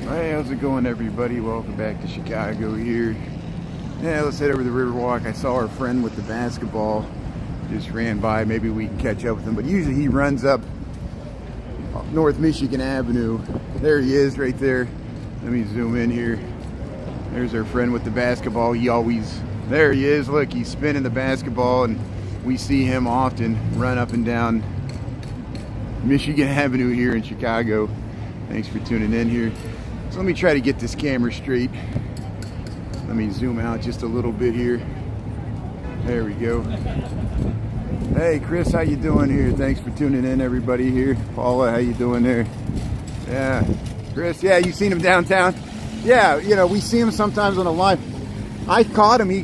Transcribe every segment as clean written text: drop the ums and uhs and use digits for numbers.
Hey, how's it going, everybody? Welcome back to Chicago here. Yeah, let's head over to the Riverwalk. I saw our friend with the basketball just ran by. Maybe we can catch up with him. But usually he runs up North Michigan Avenue. There he is right there. Let me zoom in here. There's our friend with the basketball. There he is. Look, he's spinning the basketball, and we see him often run up and down Michigan Avenue here in Chicago. Thanks for tuning in here. So let me try to get this camera straight. Let me zoom out just a little bit here. There we go. Hey Chris, how you doing here? Thanks for tuning in, everybody here. Paula, how you doing there? Yeah. Chris, yeah, you seen him downtown? Yeah, you know, we see him sometimes on a live. I caught him. He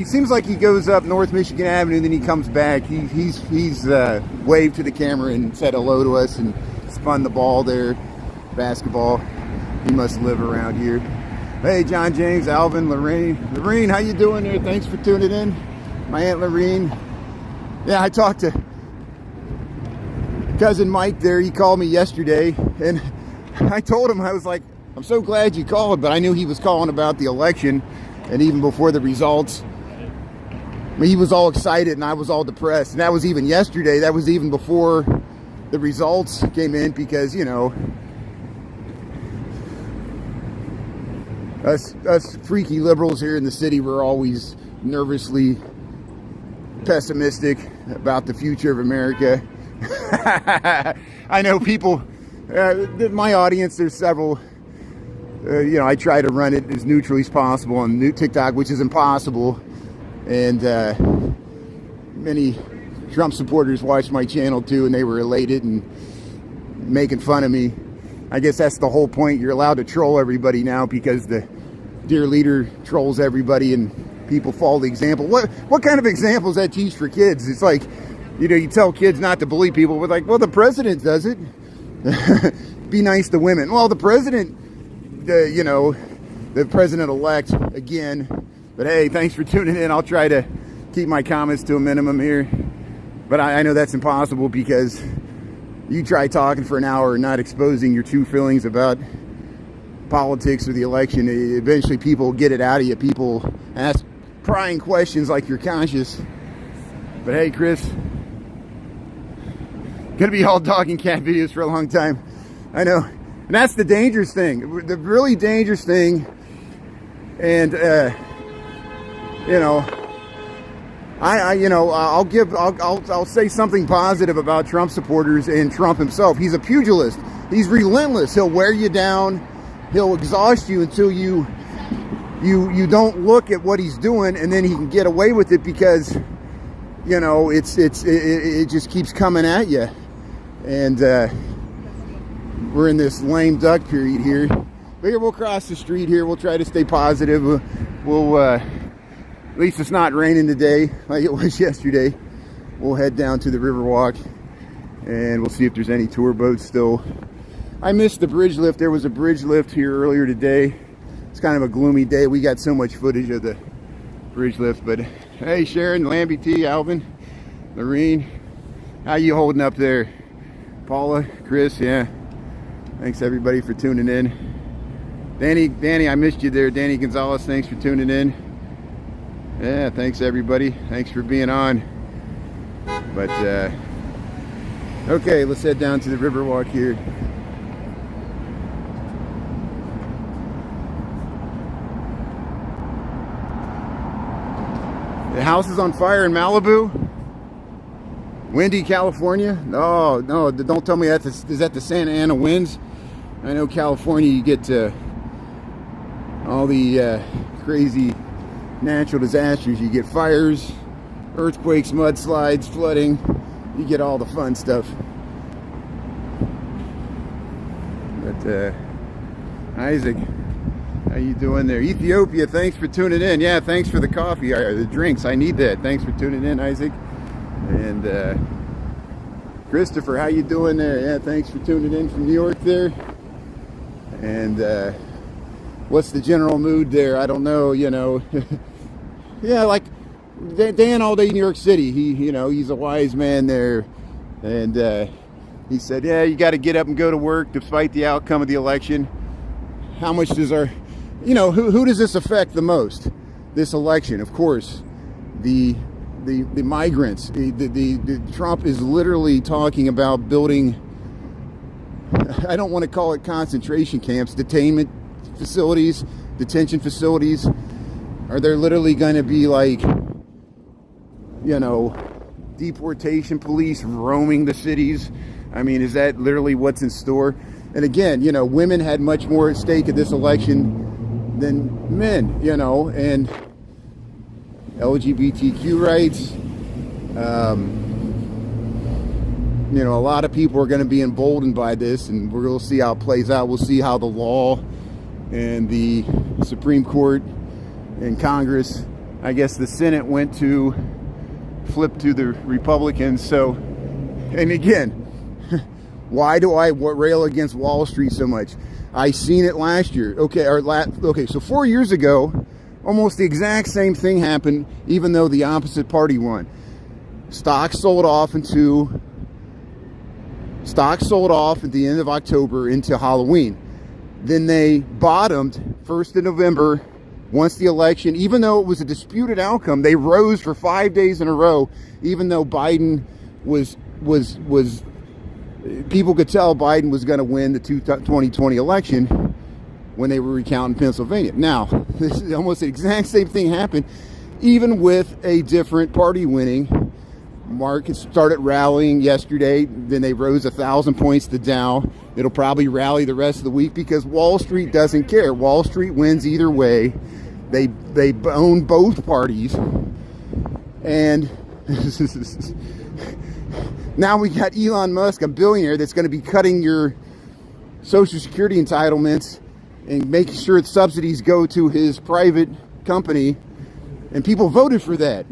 seems like he goes up North Michigan Avenue, then he comes back. He's waved to the camera and said hello to us and spun the ball there. Basketball. He must live around here. Hey, John James, Alvin, Lorraine. Lorraine, how you doing there? Thanks for tuning in. My Aunt Lorraine. Yeah, I talked to cousin Mike there. He called me yesterday, and I told him, I was like, I'm so glad you called, but I knew he was calling about the election, and even before the results. I mean, he was all excited, and I was all depressed. And that was even yesterday. That was even before the results came in, because, you know, us freaky liberals here in the city were always nervously pessimistic about the future of America. I know people, my audience, there's several, you know, I try to run it as neutrally as possible on new TikTok, which is impossible. And many Trump supporters watched my channel too, and they were elated and making fun of me. I guess that's the whole point. You're allowed to troll everybody now because the dear leader trolls everybody and people follow the example. What kind of examples that teach for kids? It's like, you know, you tell kids not to bully people, but like, well, the president does it. Be nice to women. Well, the president, you know, the president-elect again. But hey, thanks for tuning in. I'll try to keep my comments to a minimum here. But I know that's impossible, because you try talking for an hour and not exposing your true feelings about politics or the election. Eventually people get it out of you. People ask prying questions like you're conscious. But hey, Chris, gonna be all dog and cat videos for a long time. I know. And that's the dangerous thing. The really dangerous thing. And, you know, I'll say something positive about Trump supporters and Trump himself. He's a pugilist. He's relentless. He'll wear you down. He'll exhaust you until you don't look at what he's doing, and then he can get away with it because, you know, it just keeps coming at you. And we're in this lame duck period here. But here, we'll cross the street here. We'll try to stay positive. At least it's not raining today like it was yesterday. We'll head down to the Riverwalk, and we'll see if there's any tour boats still. I missed the bridge lift. There was a bridge lift here earlier today. It's kind of a gloomy day. We got so much footage of the bridge lift. But hey, Sharon, Lambie T, Alvin, Lorene, how you holding up there? Paula, Chris, yeah. Thanks everybody for tuning in. Danny, I missed you there. Danny Gonzalez, thanks for tuning in. Yeah, thanks everybody. Thanks for being on. But okay, let's head down to the Riverwalk here. The house is on fire in Malibu. Windy, California. No, don't tell me is that the Santa Ana winds. I know California, you get all the crazy natural disasters. You get fires, earthquakes, mudslides, flooding. You get all the fun stuff. But Isaac, how you doing there? Ethiopia, thanks for tuning in. Yeah, thanks for the coffee, the drinks. I need that. Thanks for tuning in, Isaac. And Christopher, how you doing there? Yeah, thanks for tuning in from New York there. And what's the general mood there? I don't know, you know. Yeah, like Dan all day in New York City. He's a wise man there. And he said, yeah, you got to get up and go to work despite the outcome of the election. how much does our, you know, who does this affect the most? This election, of course, the migrants. The Trump is literally talking about building, I don't want to call it concentration camps, detention facilities. Are there literally going to be, like, you know, deportation police roaming the cities? I mean, is that literally what's in store? And again, you know, women had much more at stake at this election than men, you know, and LGBTQ rights. You know, a lot of people are going to be emboldened by this, and we're going to see how it plays out. We'll see how the law and the Supreme Court and Congress, I guess the Senate flipped to the Republicans. So, and again, why do I rail against Wall Street so much? I seen it last year. Okay, so 4 years ago, almost the exact same thing happened, even though the opposite party won. Stocks sold off at the end of October into Halloween. Then they bottomed 1st of November. Once the election, even though it was a disputed outcome, they rose for 5 days in a row, even though Biden was people could tell Biden was going to win the 2020 election when they were recounting Pennsylvania. Now, this is almost the exact same thing happened, even with a different party winning. Markets started rallying yesterday, then they rose 1,000 points to Dow. It'll probably rally the rest of the week because Wall Street doesn't care. Wall Street wins either way. They own both parties. And now we got Elon Musk, a billionaire, that's going to be cutting your Social Security entitlements and making sure that subsidies go to his private company. And people voted for that.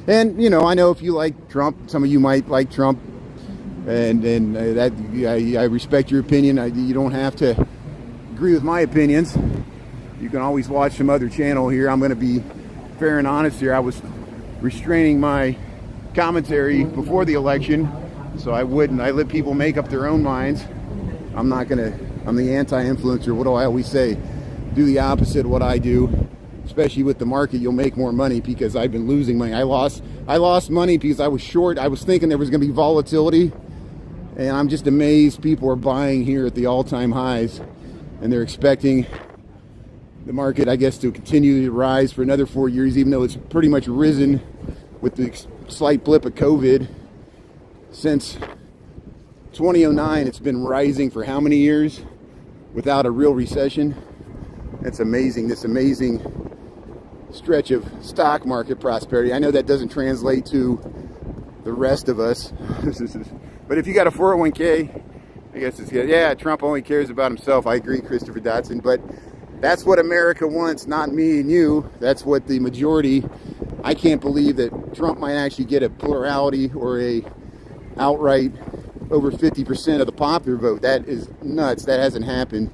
And, you know, I know if you like Trump, some of you might like Trump, and that I respect your opinion. You don't have to agree with my opinions. You can always watch some other channel here. I'm going to be fair and honest here. I was restraining my commentary before the election, so I let people make up their own minds. I'm the anti-influencer. What do I always say? Do the opposite of what I do. Especially with the market, you'll make more money, because I've been losing money. I lost money because I was short. I was thinking there was going to be volatility, and I'm just amazed people are buying here at the all-time highs, and they're expecting the market, I guess, to continue to rise for another 4 years, even though it's pretty much risen with the slight blip of COVID. Since 2009, it's been rising for how many years without a real recession? It's amazing, this amazing stretch of stock market prosperity. I know that doesn't translate to the rest of us. But if you got a 401k, I guess it's good. Yeah, Trump only cares about himself. I agree, Christopher Dotson. But that's what America wants, not me and you. That's what the majority. I can't believe that Trump might actually get a plurality or a outright over 50% of the popular vote. That is nuts. That hasn't happened.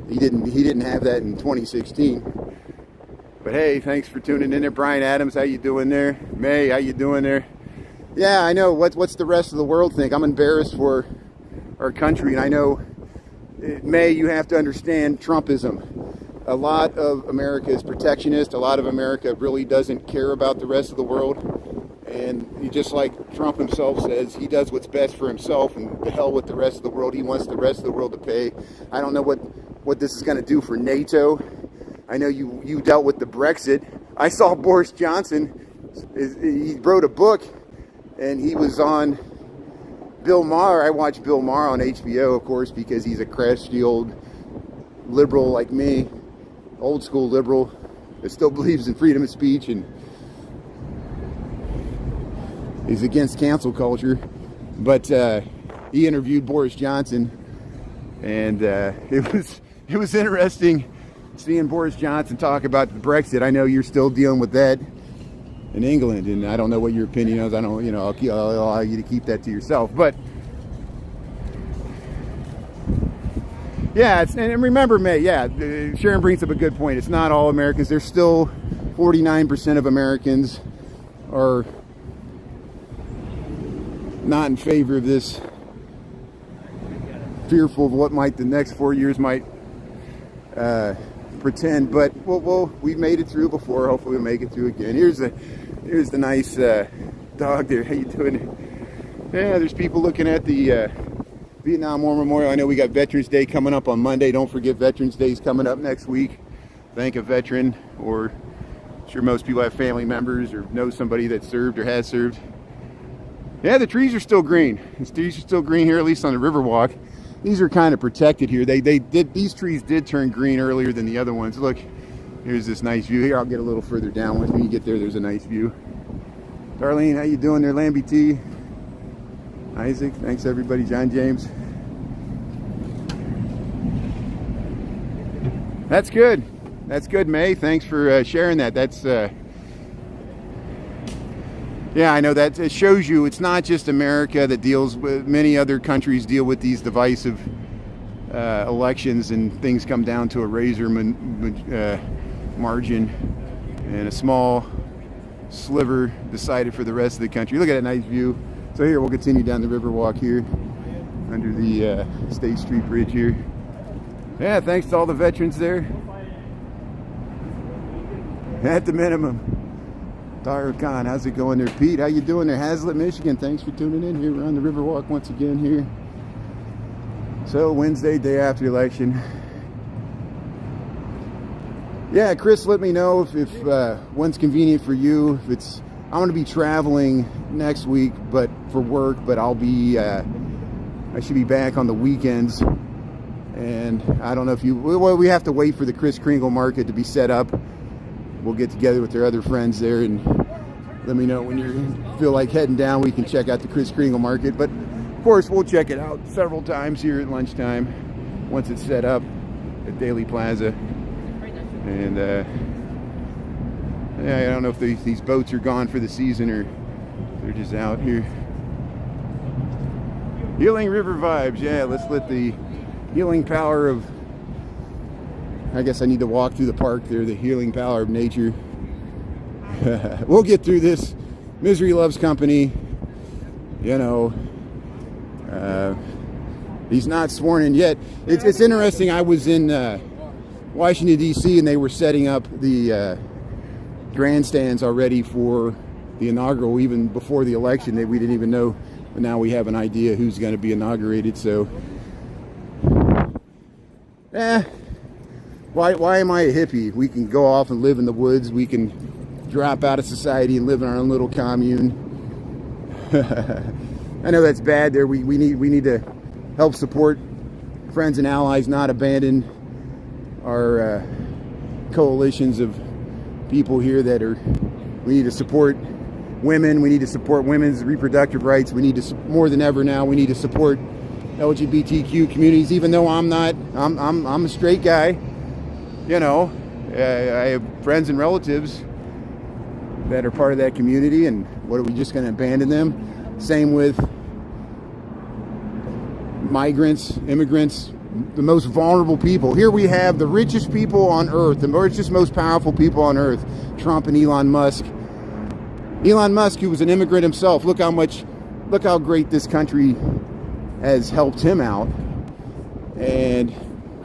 He didn't have that in 2016. But hey, thanks for tuning in there. Brian Adams, how you doing there? May, how you doing there? Yeah, I know. What's the rest of the world think? I'm embarrassed for our country, and I know, May, you have to understand Trumpism. A lot of America is protectionist. A lot of America really doesn't care about the rest of the world. And just like Trump himself says, he does what's best for himself, and the hell with the rest of the world. He wants the rest of the world to pay. I don't know what this is going to do for NATO. I know you dealt with the Brexit. I saw Boris Johnson. He wrote a book, and he was on Bill Maher. I watch Bill Maher on HBO, of course, because he's a crusty old liberal like me, old school liberal that still believes in freedom of speech and is against cancel culture. But he interviewed Boris Johnson, and it was interesting seeing Boris Johnson talk about the Brexit. I know you're still dealing with that in England, and I don't know what your opinion is. I don't, I'll allow you to keep that to yourself. But yeah, and remember, May, yeah, Sharon brings up a good point. It's not all Americans. There's still 49% of Americans are not in favor of this, fearful of what the next 4 years might pretend, but we made it through before. Hopefully we'll make it through again. Here's the nice dog there. How you doing? Yeah, there's people looking at the Vietnam War Memorial. I know we got Veterans Day coming up on Monday. Don't forget Veterans Day is coming up next week. Thank a veteran, or I'm sure most people have family members or know somebody that served or has served. Yeah, the trees are still green. The trees are still green here, at least on the Riverwalk. These are kind of protected here. These trees did turn green earlier than the other ones. Look, here's this nice view. Here, I'll get a little further down. When you get there, there's a nice view. Darlene, how you doing there? Lambie T. Isaac, thanks everybody. John James. That's good. That's good, May. Thanks for sharing that. That's yeah, I know that it shows you it's not just America that deals with, many other countries deal with these divisive elections, and things come down to a razor margin, and a small sliver decided for the rest of the country. Look at that nice view. So here, we'll continue down the Riverwalk here under the State Street Bridge here. Yeah, thanks to all the veterans there. At the minimum. Dara Khan, how's it going there? Pete, how you doing there? Hazlitt, Michigan, thanks for tuning in here. We're on the Riverwalk once again here. So Wednesday, day after the election. Yeah, Chris, let me know if when's convenient for you. If it's, I'm going to be traveling next week, but for work. But I'll be, I should be back on the weekends. And I don't know if you, well, we have to wait for the Kris Kringle market to be set up. We'll get together with their other friends there, and let me know when you feel like heading down. We can check out the Kris Kringle market, but of course we'll check it out several times here at lunchtime once it's set up at Daily Plaza. And yeah, I don't know if these boats are gone for the season or they're just out here. Healing River vibes. Yeah, let's let the healing power of, I guess I need to walk through the park there, the healing power of nature. We'll get through this. Misery loves company. You know, he's not sworn in yet. It's interesting. I was in Washington, D.C., and they were setting up the grandstands already for the inaugural, even before the election. We didn't even know, but now we have an idea who's going to be inaugurated. So, Why am I a hippie? We can go off and live in the woods. We can drop out of society and live in our own little commune. I know that's bad there. We need to help support friends and allies, not abandon our coalitions of people here that are, we need to support women. We need to support women's reproductive rights. We need to, more than ever now, we need to support LGBTQ communities, even though I'm a straight guy. You know, I have friends and relatives that are part of that community, and what, are we just going to abandon them? Same with migrants, immigrants, the most vulnerable people. Here we have the richest people on earth, the richest, most powerful people on earth, Trump and Elon Musk. Elon Musk, who was an immigrant himself, look how great this country has helped him out. And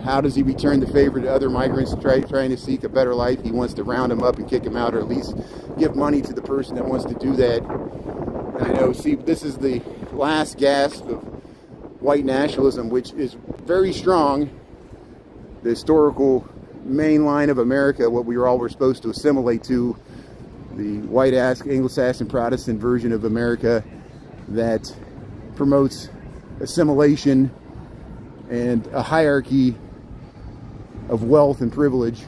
how does he return the favor to other migrants trying to seek a better life? He wants to round them up and kick them out, or at least give money to the person that wants to do that. And I know, see, this is the last gasp of white nationalism, which is very strong. The historical main line of America, what we all were supposed to assimilate to, the white Anglo-Saxon Protestant version of America that promotes assimilation and a hierarchy of wealth and privilege,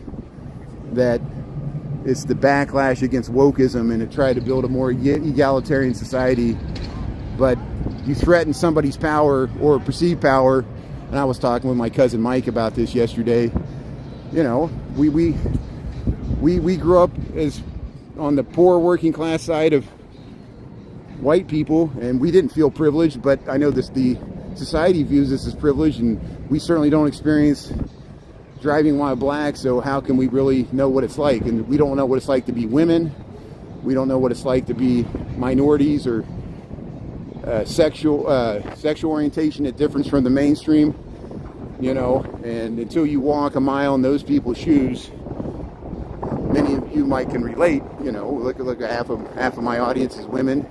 that it's the backlash against wokeism and to try to build a more egalitarian society. But you threaten somebody's power or perceived power, and I was talking with my cousin Mike about this yesterday. You know, we grew up as on the poor working class side of white people, and we didn't feel privileged, but I know the society views us as privileged, and we certainly don't experience driving while black, so how can we really know what it's like? And we don't know what it's like to be women. We don't know what it's like to be minorities or sexual orientation that differs from the mainstream. you know, and until you walk a mile in those people's shoes, many of you might can relate. You know, look, half of my audience is women.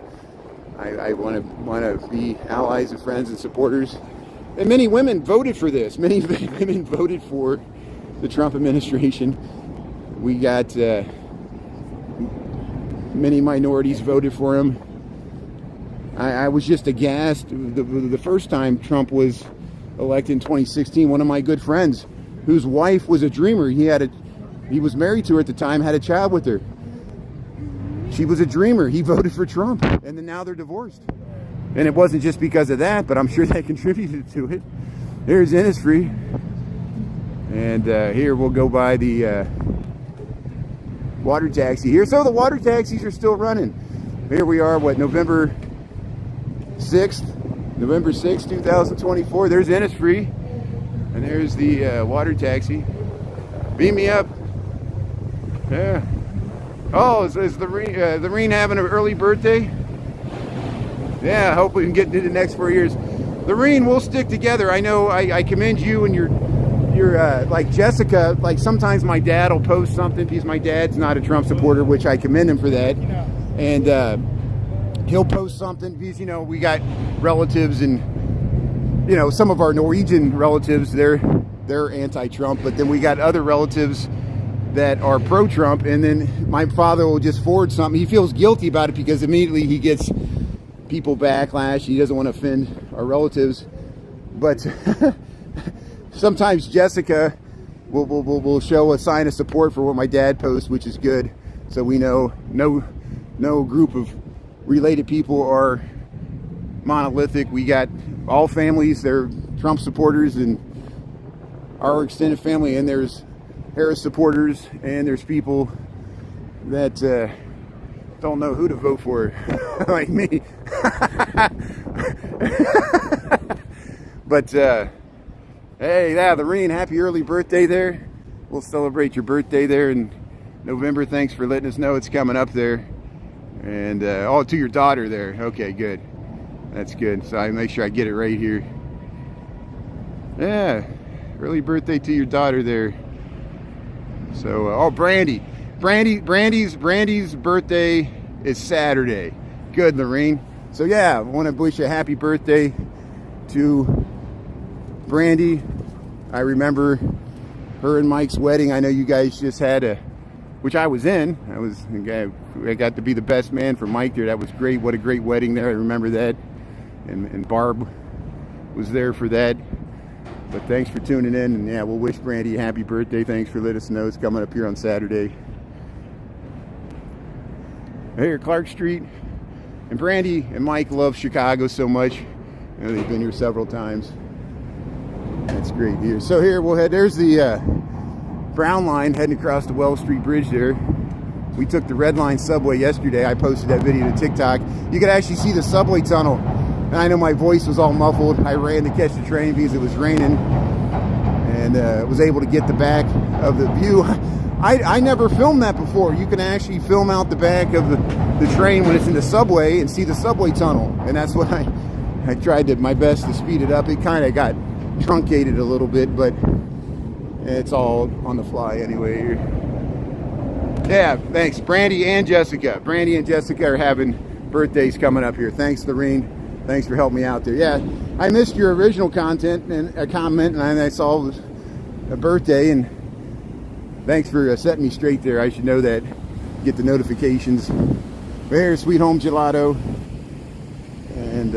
I want to be allies and friends and supporters. And many women voted for this. Many women voted for the Trump administration. We got many minorities voted for him. I was just aghast the first time Trump was elected in 2016. One of my good friends, whose wife was a dreamer, he was married to her at the time, had a child with her. She was a dreamer. He voted for Trump, and then now they're divorced. And it wasn't just because of that, but I'm sure that contributed to it. There's Innisfree. And here we'll go by the water taxi here. So the water taxis are still running. Here we are, November 6th, 2024. There's Innisfree. And there's the water taxi. Beam me up. Yeah. Oh, is the Reen having an early birthday? Yeah, hope we can get into the next 4 years. Lorene, we'll stick together. I know I commend you and your like Jessica. Like sometimes my dad will post something because my dad's not a Trump supporter, which I commend him for that. And he'll post something because, you know, we got relatives and, you know, some of our Norwegian relatives, they're anti-Trump, but then we got other relatives that are pro-Trump, and then my father will just forward something. He feels guilty about it because immediately he gets people backlash. He doesn't want to offend our relatives, but sometimes Jessica will show a sign of support for what my dad posts, which is good. So we know no group of related people are monolithic. We got all families, they're Trump supporters, and our extended family, and there's Harris supporters, and there's people that don't know who to vote for, like me. But hey, yeah, Lorene, happy early birthday there. We'll celebrate your birthday there in November. Thanks for letting us know it's coming up there. And oh, to your daughter there. Okay, good. That's good. So I make sure I get it right here. Yeah, early birthday to your daughter there. So, oh, Brandy's birthday is Saturday. Good, Lorene. So yeah, I want to wish a happy birthday to Brandy. I remember her and Mike's wedding. I know you guys just had which I was in. I got to be the best man for Mike there. That was great. What a great wedding there. I remember that. And Barb was there for that. But thanks for tuning in, and yeah, we'll wish Brandy a happy birthday. Thanks for letting us know it's coming up here on Saturday. Here, Clark Street. And Brandy and Mike love Chicago so much. You know, they've been here several times. That's great here. So here we'll head. There's the Brown Line heading across the Wells Street Bridge there. We took the Red Line subway yesterday. I posted that video to TikTok. You could actually see the subway tunnel. And I know my voice was all muffled. I ran to catch the train because it was raining, and was able to get the back of the view. I never filmed that before. You can actually film out the back of the train when it's in the subway and see the subway tunnel. And that's what I tried my best to speed it up. It kind of got truncated a little bit, but it's all on the fly anyway. Yeah, thanks, Brandy and Jessica. Brandy and Jessica are having birthdays coming up here. Thanks, Lorene. Thanks for helping me out there. Yeah, I missed your original content and a comment, and I saw a birthday, and thanks for setting me straight there. I should know that. Get the notifications. There's Sweet Home Gelato. And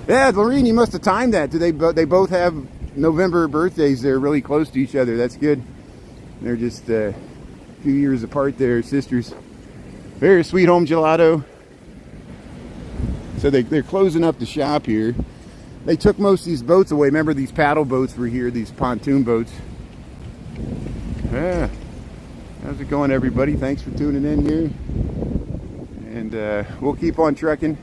yeah, Lorene, you must have timed that. They both have November birthdays. They're really close to each other. That's good. They're just a few years apart there, sisters. There's Sweet Home Gelato. So they're closing up the shop here. They took most of these boats away. Remember, these paddle boats were here, these pontoon boats. Yeah. How's it going, everybody? Thanks for tuning in here. And we'll keep on trucking.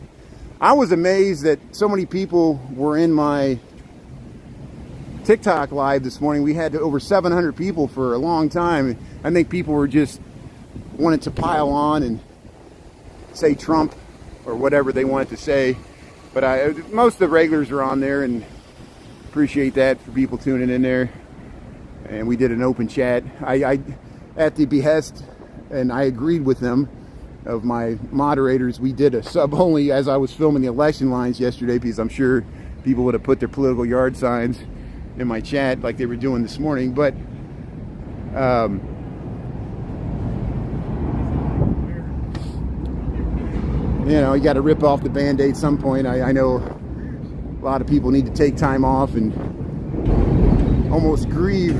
I was amazed that so many people were in my TikTok live this morning. We had over 700 people for a long time. I think people were just wanted to pile on and say Trump or whatever they wanted to say, but most of the regulars are on there, and Appreciate that for people tuning in there. And we did an open chat. I at the behest, and I agreed with them, of my moderators, we did a sub only as I was filming the election lines yesterday, because I'm sure people would have put their political yard signs in my chat like they were doing this morning. But you know, you got to rip off the band-aid some point. I know a lot of people need to take time off and almost grieve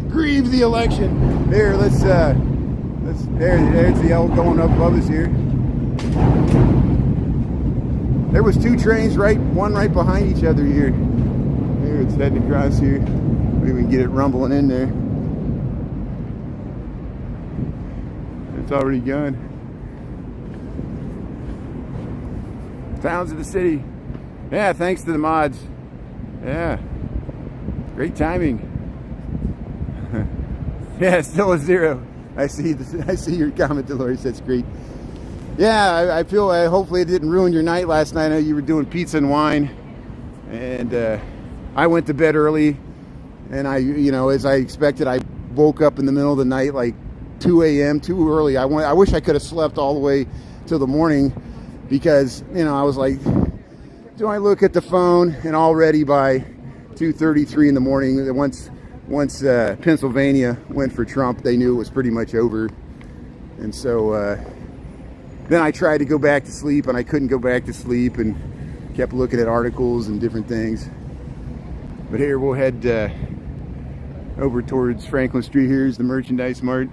grieve the election. There, there's the L going up above us here. There was two trains, one right behind each other here. There, it's heading across here. Maybe we can get it rumbling in there. It's already gone. Sounds of the city. Yeah, thanks to the mods. Yeah, great timing. Yeah, still a 0. I see your comment, Dolores. That's great. Yeah, I feel hopefully it didn't ruin your night last night. I know you were doing pizza and wine, and I went to bed early, and as I expected, I woke up in the middle of the night like 2 a.m. too early. I wish I could have slept all the way till the morning, because I was like, do I look at the phone? And already by 2:33 in the morning, once Pennsylvania went for Trump, they knew it was pretty much over. And so then I tried to go back to sleep, and I couldn't go back to sleep, and kept looking at articles and different things. But here, we'll head over towards Franklin Street. Here's the Merchandise Mart.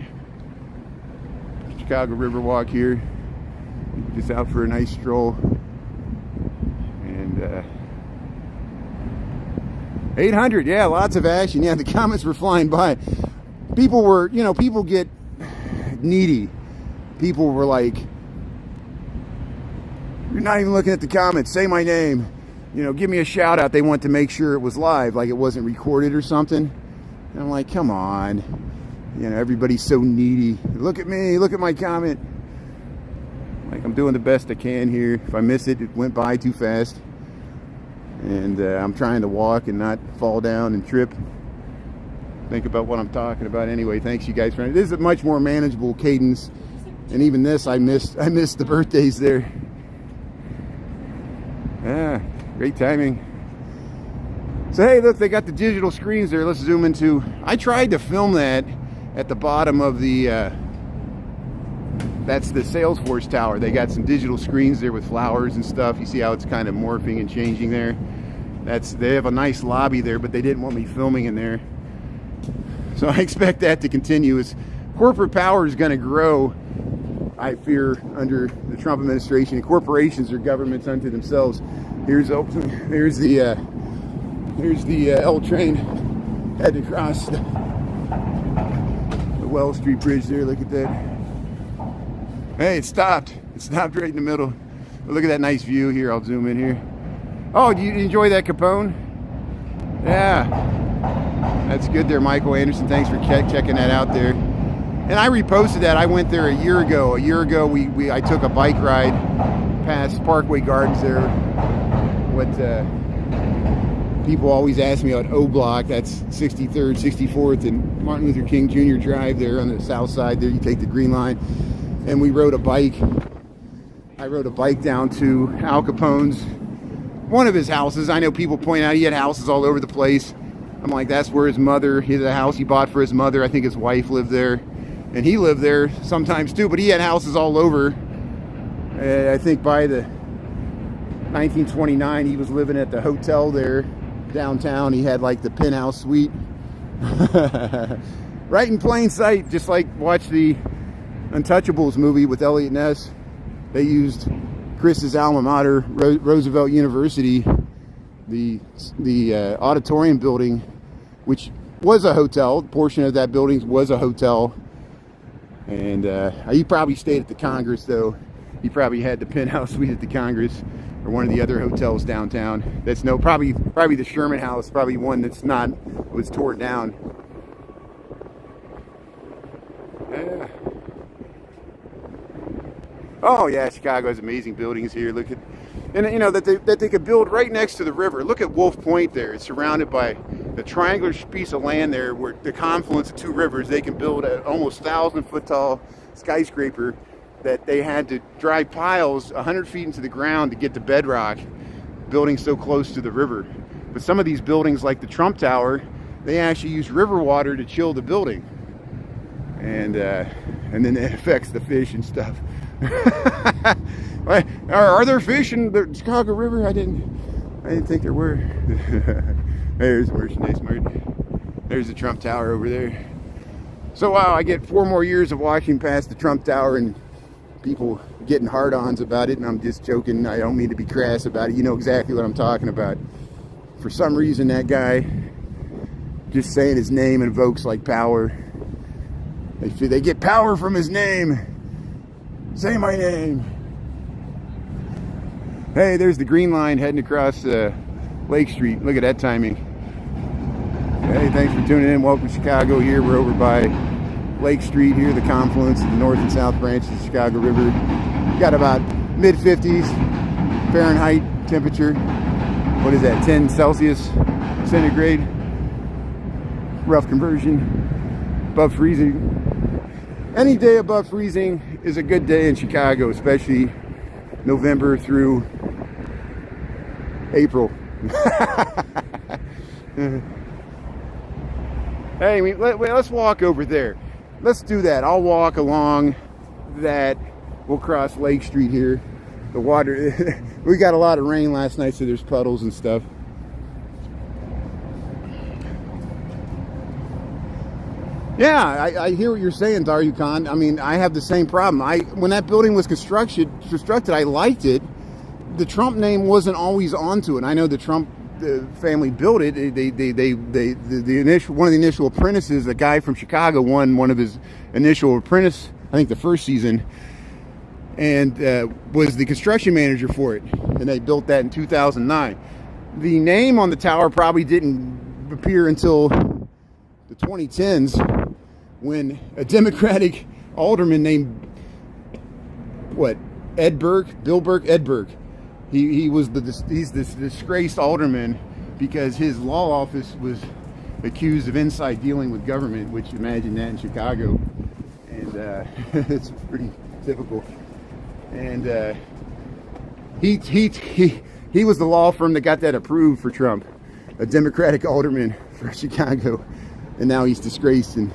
Chicago Riverwalk here. Just out for a nice stroll. And 800, yeah, lots of action. Yeah, the comments were flying by. People were, people get needy. People were like, you're not even looking at the comments. Say my name. Give me a shout out. They want to make sure it was live, like it wasn't recorded or something. And I'm like, come on. Everybody's so needy. Look at me. Look at my comment. Like, I'm doing the best I can here. If I miss it, it went by too fast. And I'm trying to walk and not fall down and trip. Think about what I'm talking about. Anyway, thanks you guys for this. Is a much more manageable cadence. And even this, I missed the birthdays there. Yeah, great timing. So hey, look, they got the digital screens there. Let's zoom into. I tried to film that at the bottom of the. That's the Salesforce Tower. They got some digital screens there with flowers and stuff. You see how it's kind of morphing and changing there. They have a nice lobby there, but they didn't want me filming in there. So I expect that to continue. As corporate power is going to grow, I fear, under the Trump administration. Corporations are governments unto themselves. Here's the L train heading across the Wells Street Bridge there. Look at that. Hey, it stopped. It stopped right in the middle. But look at that nice view here. I'll zoom in here. Oh, do you enjoy that Capone? Yeah. That's good there, Michael Anderson. Thanks for checking that out there. And I reposted that. I went there a year ago. I took a bike ride past Parkway Gardens there. What people always ask me about O Block. That's 63rd, 64th, and Martin Luther King Jr. Drive there on the south side. There you take the Green Line. And we rode a bike. I rode a bike down to Al Capone's, one of his houses. I know people point out he had houses all over the place. I'm like, that's where his mother, he had a house he bought for his mother. I think his wife lived there. And he lived there sometimes too, but he had houses all over. I think by the 1929, he was living at the hotel there downtown. He had like the penthouse suite. Right in plain sight, just like watch the Untouchables movie with Elliot Ness. They used Chris's alma mater, Roosevelt University, the auditorium building, which was a hotel. A portion of that building was a hotel. And he probably stayed at the Congress, though. He probably had the penthouse suite at the Congress or one of the other hotels downtown. That's probably the Sherman House, probably one that's not, was torn down. Yeah. Oh yeah, Chicago has amazing buildings here. Look at, And you know, that they could build right next to the river. Look at Wolf Point there. It's surrounded by a triangular piece of land there where the confluence of two rivers. They can build an almost 1,000-foot tall skyscraper that they had to drive piles 100 feet into the ground to get to bedrock, building so close to the river. But some of these buildings, like the Trump Tower, they actually use river water to chill the building. And then it affects the fish and stuff. Are there fish in the Chicago River? I didn't think there were. There's Merchandise Mart. There's the Trump Tower over there. So wow, I get 4 more years of walking past the Trump Tower and people getting hard-ons about it, and I'm just joking. I don't mean to be crass about it. You know exactly what I'm talking about. For some reason, that guy, just saying his name invokes like power. They get power from his name. Say my name. Hey, there's the green line heading across Lake Street. Look at that timing. Hey, thanks for tuning in. Welcome to Chicago here. We're over by Lake Street here, the confluence of the north and south branches of the Chicago River. Got about mid-50s Fahrenheit temperature. What is that, 10 Celsius centigrade? Rough conversion. Above freezing. Any day above freezing is a good day in Chicago, especially November through April. Hey, let's walk over there. Let's do that. I'll walk along that. We'll cross Lake Street here. The water, we got a lot of rain last night, so there's puddles and stuff. Yeah, I hear what you're saying, Daru Khan. I mean, I have the same problem. When that building was constructed, I liked it. The Trump name wasn't always onto it. I know the Trump family built it. One of the initial apprentices, a guy from Chicago, won one of his initial apprentice, I think the first season, and was the construction manager for it. And they built that in 2009. The name on the tower probably didn't appear until the 2010s, when a Democratic alderman named Ed Burke, he's this disgraced alderman because his law office was accused of inside dealing with government, which, imagine that in Chicago, and it's pretty typical. And he was the law firm that got that approved for Trump, a Democratic alderman for Chicago, and now he's disgraced. And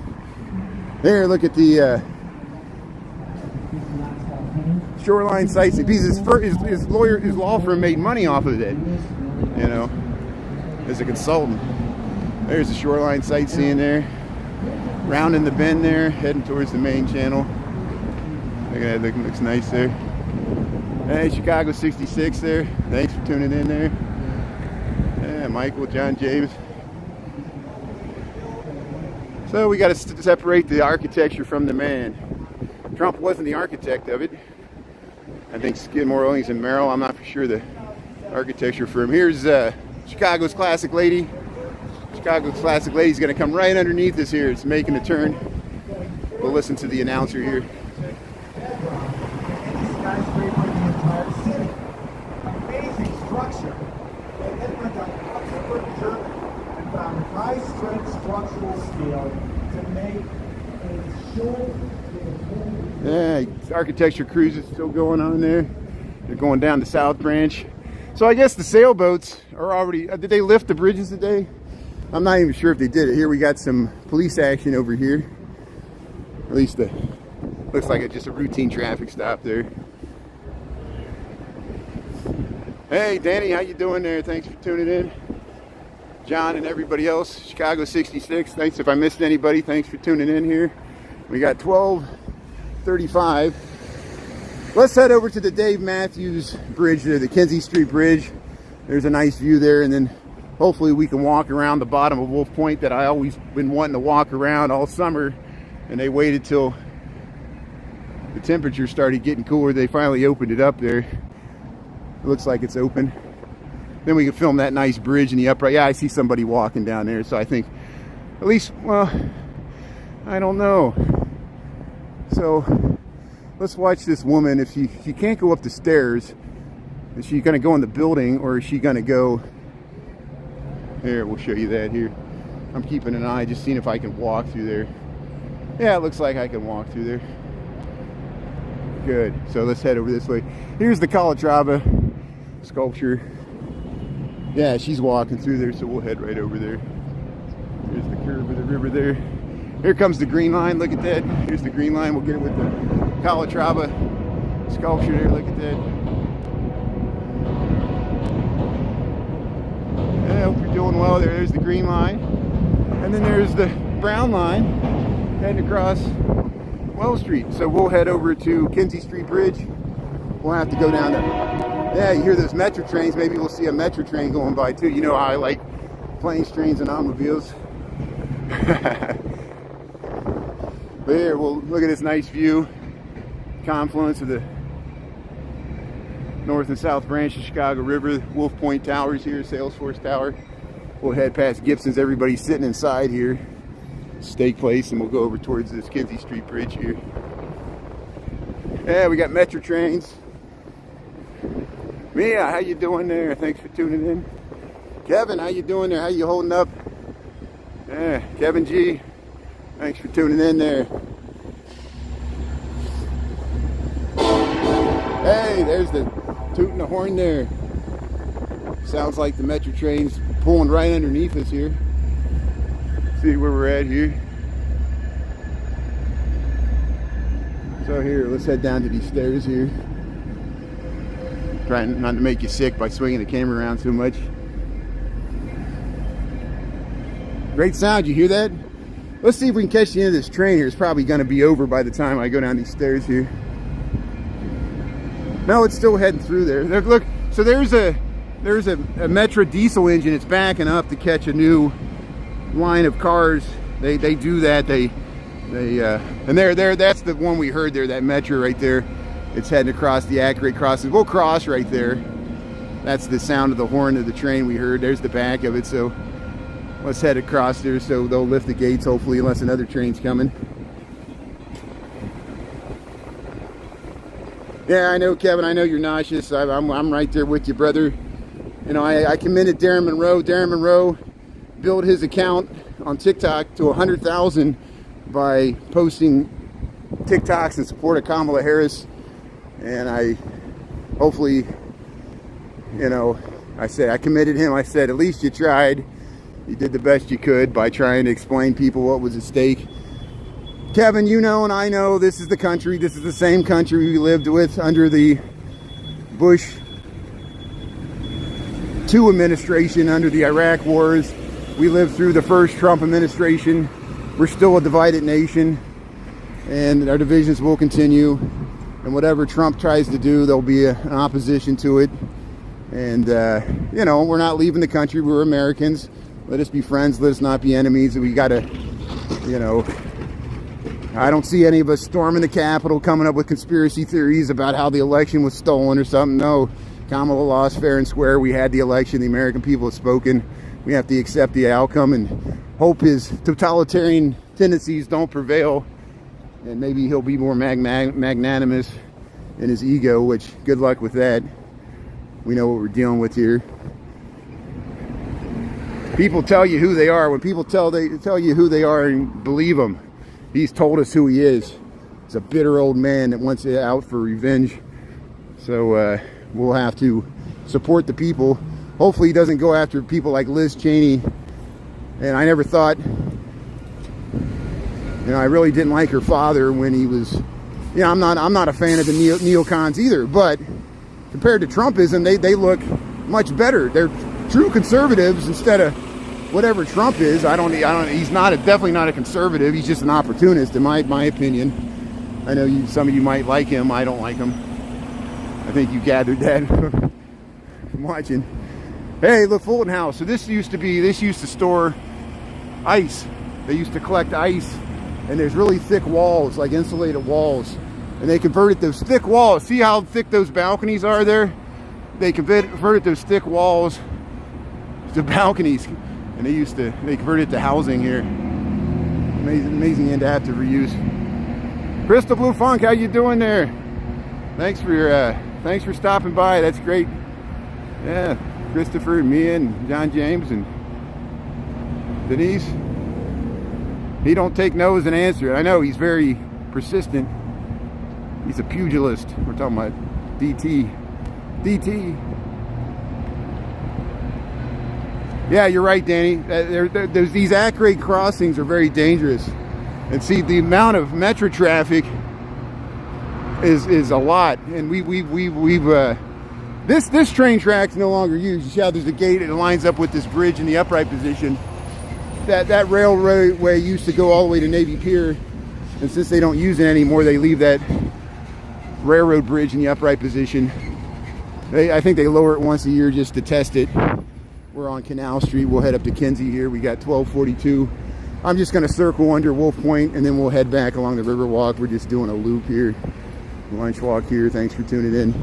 there, look at the shoreline sightseeing. Because his law firm made money off of it, you know, as a consultant. There's the shoreline sightseeing there, rounding the bend there, heading towards the main channel. Look at that, looks nice there. Hey, Chicago 66 there. Thanks for tuning in there. Yeah, Michael, John, James. So we got to separate the architecture from the man. Trump wasn't the architect of it. I think Skidmore, Owings and Merrill. I'm not for sure the architecture firm. Here's Chicago's Classic Lady. Chicago's Classic Lady's going to come right underneath us here. It's making a turn. We'll listen to the announcer here. Amazing structure. They then went to Oxford, Germany, and found high-strength structural steel to make a short. Yeah, architecture cruise is still going on there. They're going down the South Branch. So I guess the sailboats are already, did they lift the bridges today? I'm not even sure if they did it. Here we got some police action over here. At least looks like it's just a routine traffic stop there. Hey Danny, how you doing there? Thanks for tuning in. John and everybody else, Chicago 66. Thanks if I missed anybody. Thanks for tuning in here. We got 12:35. Let's head over to the Dave Matthews Bridge there, the Kinsey Street Bridge. There's a nice view there, and then hopefully we can walk around the bottom of Wolf Point that I always been wanting to walk around all summer, and they waited till the temperature started getting cooler. They finally opened it up there. It looks like it's open. Then we can film that nice bridge in the upright. Yeah, I see somebody walking down there, so I think at least, well, I don't know. So let's watch this woman. If she can't go up the stairs, Is she going to go in the building, or is she going to go here? We'll show you that here. I'm keeping an eye, just seeing if I can walk through there. Yeah, it looks like I can walk through there. Good. So let's head over this way. Here's the Calatrava sculpture. Yeah, she's walking through there, so we'll head right over there. Here's the curve of the river there. Here comes the green line. Look at that. Here's the green line. We'll get it with the Calatrava sculpture there. Look at that. Yeah, I hope you're doing well there. There's the green line. And then there's the brown line heading across Wells Street. So we'll head over to Kinsey Street Bridge. We'll have to go down there. Yeah, you hear those metro trains. Maybe we'll see a metro train going by too. You know how I like planes, trains, and automobiles. But here, we'll look at this nice view. Confluence of the North and South Branch of Chicago River. Wolf Point Towers here, Salesforce Tower. We'll head past Gibson's. Everybody's sitting inside here. Steak place, and we'll go over towards this Kinsey Street Bridge here. Yeah, we got metro trains. Mia, how you doing there? Thanks for tuning in. Kevin, how you doing there? How you holding up? Yeah, Kevin G, thanks for tuning in there. Hey, there's the tooting the horn there. Sounds like the metro train's pulling right underneath us here. See where we're at here. So here, let's head down to these stairs here. Trying not to make you sick by swinging the camera around too much. Great sound, you hear that? Let's see if we can catch the end of this train here. It's probably going to be over by the time I go down these stairs here. No, it's still heading through there. Look, so there's a Metro diesel engine. It's backing up to catch a new line of cars. They do that. And there. That's the one we heard there. That Metro right there. It's heading across the Accurate crossing. We'll cross right there. That's the sound of the horn of the train we heard. There's the back of it. So let's head across there. So they'll lift the gates hopefully, unless another train's coming. Yeah, I know, Kevin. I know you're nauseous. I'm right there with you, brother. You know, I commended Darren Monroe. Darren Monroe built his account on TikTok to 100,000 by posting TikToks in support of Kamala Harris. And I hopefully, you know, I commended him. I said, at least you tried. You did the best you could by trying to explain people what was at stake. Kevin, you know and I know this is the country. This is the same country we lived with under the Bush II administration, under the Iraq wars. We lived through the first Trump administration. We're still a divided nation, and our divisions will continue. And whatever Trump tries to do, there'll be an opposition to it. And, you know, we're not leaving the country. We're Americans. Let us be friends. Let us not be enemies. We got to, you know, I don't see any of us storming the Capitol, coming up with conspiracy theories about how the election was stolen or something. No, Kamala lost fair and square. We had the election. The American people have spoken. We have to accept the outcome and hope his totalitarian tendencies don't prevail. And maybe he'll be more magnanimous in his ego, which good luck with that. We know what we're dealing with here. People tell you who they are. When people tell you who they are, and believe them. He's told us who he is. He's a bitter old man that wants it out for revenge. So we'll have to support the people. Hopefully he doesn't go after people like Liz Cheney. And I never thought, you know, I really didn't like her father when he was, you know, I'm not a fan of the neocons either, but compared to Trumpism, they look much better. They're true conservatives instead of whatever Trump is. He's definitely not a conservative. He's just an opportunist, in my opinion. I know some of you might like him. I don't like him. I think you gathered that from watching. Hey, look, Fulton House. So this used to store ice. They used to collect ice. And there's really thick walls, like insulated walls. And they converted those thick walls. See how thick those balconies are there? They converted those thick walls to balconies. And they converted it to housing here. Amazing end to have to reuse. Crystal Blue Funk, how you doing there? Thanks for stopping by. That's great. Yeah, Christopher and Mia and John James and Denise. He don't take no as an answer. I know he's very persistent. He's a pugilist. We're talking about DT. DT. Yeah, you're right, Danny. There's these at-grade crossings are very dangerous. And see, the amount of metro traffic is a lot. And this train track's no longer used. You see how there's a gate, it lines up with this bridge in the upright position. That railway used to go all the way to Navy Pier, and since they don't use it anymore, they leave that railroad bridge in the upright position. I think they lower it once a year just to test it. We're on Canal Street. We'll head up to Kinsey here. We got 1242. I'm just going to circle under Wolf Point, and then we'll head back along the Riverwalk. We're just doing a loop here. Lunch walk here. Thanks for tuning in.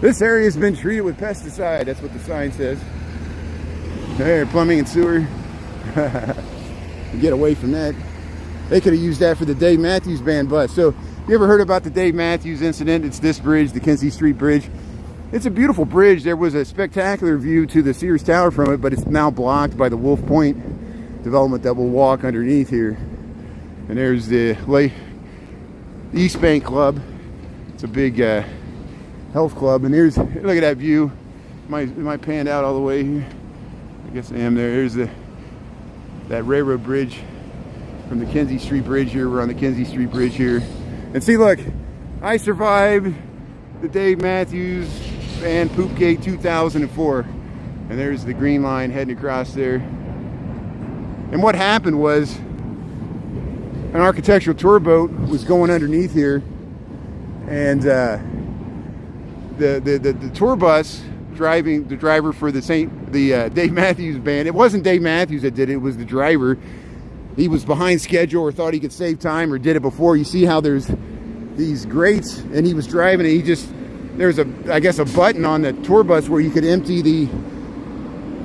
This area has been treated with pesticide. That's what the sign says. There, plumbing and sewer. Get away from that. They could have used that for the Dave Matthews Band bus. So, you ever heard about the Dave Matthews incident? It's this bridge, the Kinsey Street Bridge. It's a beautiful bridge. There was a spectacular view to the Sears Tower from it, but it's now blocked by the Wolf Point development that will walk underneath here. And there's the East Bank Club. It's a big health club. And here's, look at that view. Am I panned out all the way here? I guess I am there. There's that railroad bridge from the Kinsey Street Bridge here. We're on the Kinsey Street Bridge here. And see, look, I survived the Dave Matthews and Poopgate 2004. And there's the green line heading across there. And what happened was an architectural tour boat was going underneath here. And the tour bus driving, the driver for the Dave Matthews Band, it wasn't Dave Matthews that did it, it was the driver. He was behind schedule or thought he could save time or did it before. You see how there's these grates, and he was driving it. There's I guess a button on the tour bus where you could empty the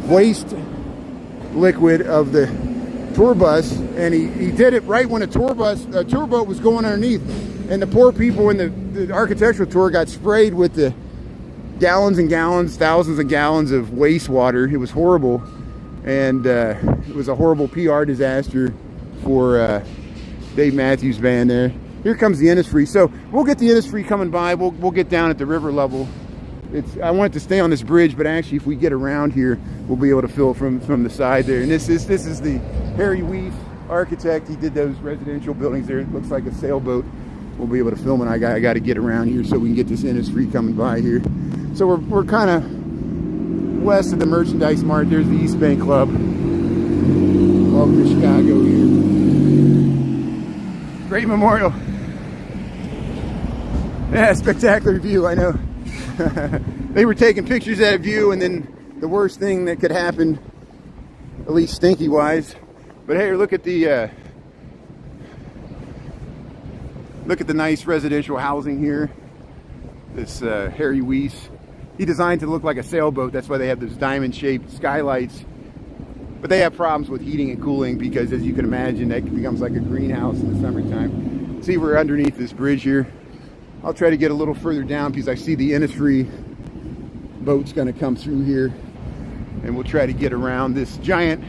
waste liquid of the tour bus, and he did it right when a tour boat was going underneath, and the poor people in the architectural tour got sprayed with the gallons and gallons, thousands of gallons of wastewater. It was horrible, and it was a horrible PR disaster for Dave Matthews Band there. Here comes the Innisfree. So we'll get the Innisfree coming by. We'll get down at the river level. I want it to stay on this bridge, but actually if we get around here, we'll be able to fill it from the side there. And this is the Harry Weiss architect. He did those residential buildings there. It looks like a sailboat. We'll be able to film it. I got to get around here so we can get this Innisfree coming by here. So we're kind of west of the merchandise mart. There's the East Bank Club. Welcome to Chicago here. Great memorial. Yeah, spectacular view, I know. They were taking pictures of that view, and then the worst thing that could happen, at least stinky wise. But hey, look at the nice residential housing here. This Harry Weiss. He designed it to look like a sailboat. That's why they have those diamond-shaped skylights. But they have problems with heating and cooling because, as you can imagine, that becomes like a greenhouse in the summertime. See, we're underneath this bridge here. I'll try to get a little further down because I see the Innisfree boat's going to come through here. And we'll try to get around this giant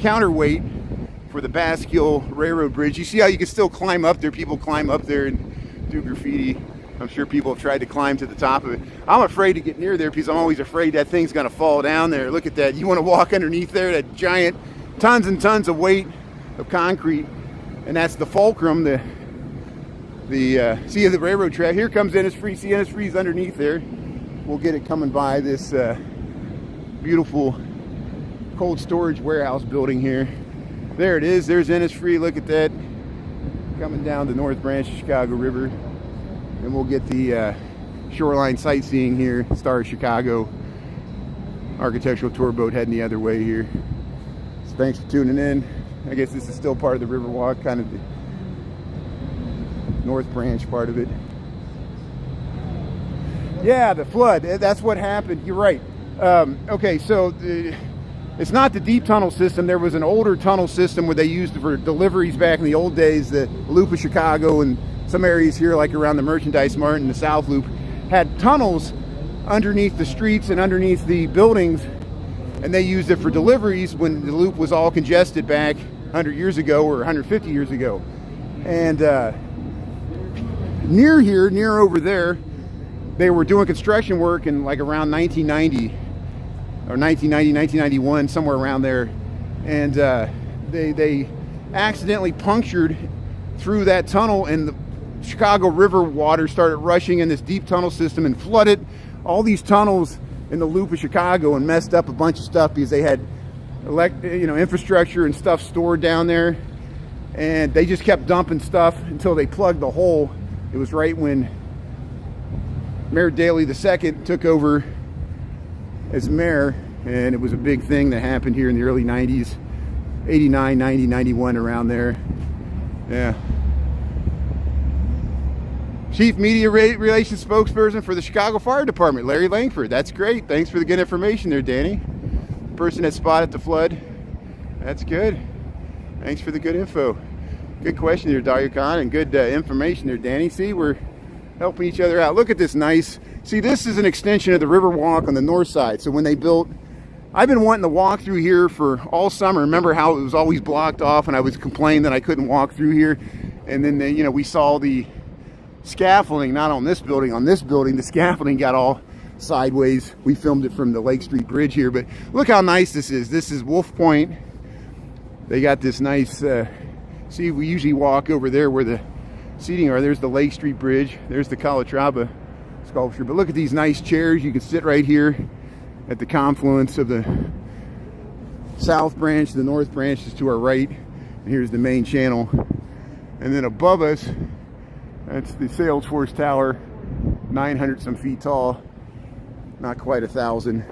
counterweight for the Basquiat Railroad Bridge. You see how you can still climb up there? People climb up there and do graffiti. I'm sure people have tried to climb to the top of it. I'm afraid to get near there because I'm always afraid that thing's going to fall down there. Look at that. You want to walk underneath there, that giant, tons and tons of weight of concrete. And that's the fulcrum, see the railroad track. Here comes Innisfree. See, Innisfree's underneath there. We'll get it coming by this beautiful cold storage warehouse building here. There it is. There's Innisfree. Look at that. Coming down the North Branch of Chicago River. And we'll get the shoreline sightseeing here. Star of Chicago architectural tour boat heading the other way here. So thanks for tuning in. I guess this is still part of the Riverwalk, kind of the North Branch part of it. Yeah, the flood. That's what happened. You're right. Okay, so it's not the deep tunnel system. There was an older tunnel system where they used for deliveries back in the old days. The Loop of Chicago and some areas here, like around the Merchandise Mart and the South Loop, had tunnels underneath the streets and underneath the buildings, and they used it for deliveries when the loop was all congested back 100 years ago or 150 years ago. And near here, near over there, they were doing construction work in like around 1990 or 1990, 1991, somewhere around there. And they accidentally punctured through that tunnel, and the Chicago River water started rushing in this deep tunnel system and flooded all these tunnels in the loop of Chicago and messed up a bunch of stuff because they had infrastructure and stuff stored down there, and they just kept dumping stuff until they plugged the hole. It was right when Mayor Daley II took over as mayor, and it was a big thing that happened here in the early 90s, 89, 90, 91, around there. Yeah. Chief Media Relations Spokesperson for the Chicago Fire Department, Larry Langford. That's great. Thanks for the good information there, Danny. Person that spotted the flood. That's good. Thanks for the good info. Good question there, Dario Khan, and good information there, Danny. See, we're helping each other out. Look at this nice. See, this is an extension of the Riverwalk on the north side. So when they built, I've been wanting to walk through here for all summer. Remember how it was always blocked off, and I was complaining that I couldn't walk through here. And then we saw the scaffolding, not on this building, the scaffolding got all sideways. We filmed it from the Lake Street Bridge here, but look how nice this is. This is Wolf Point. They got this nice, see, we usually walk over there where the seating are. There's the Lake Street Bridge. There's the Calatrava sculpture. But look at these nice chairs. You can sit right here at the confluence of the South Branch. The North Branch is to our right. And here's the main channel. And then above us, that's the Salesforce Tower, 900 some feet tall, not quite 1,000.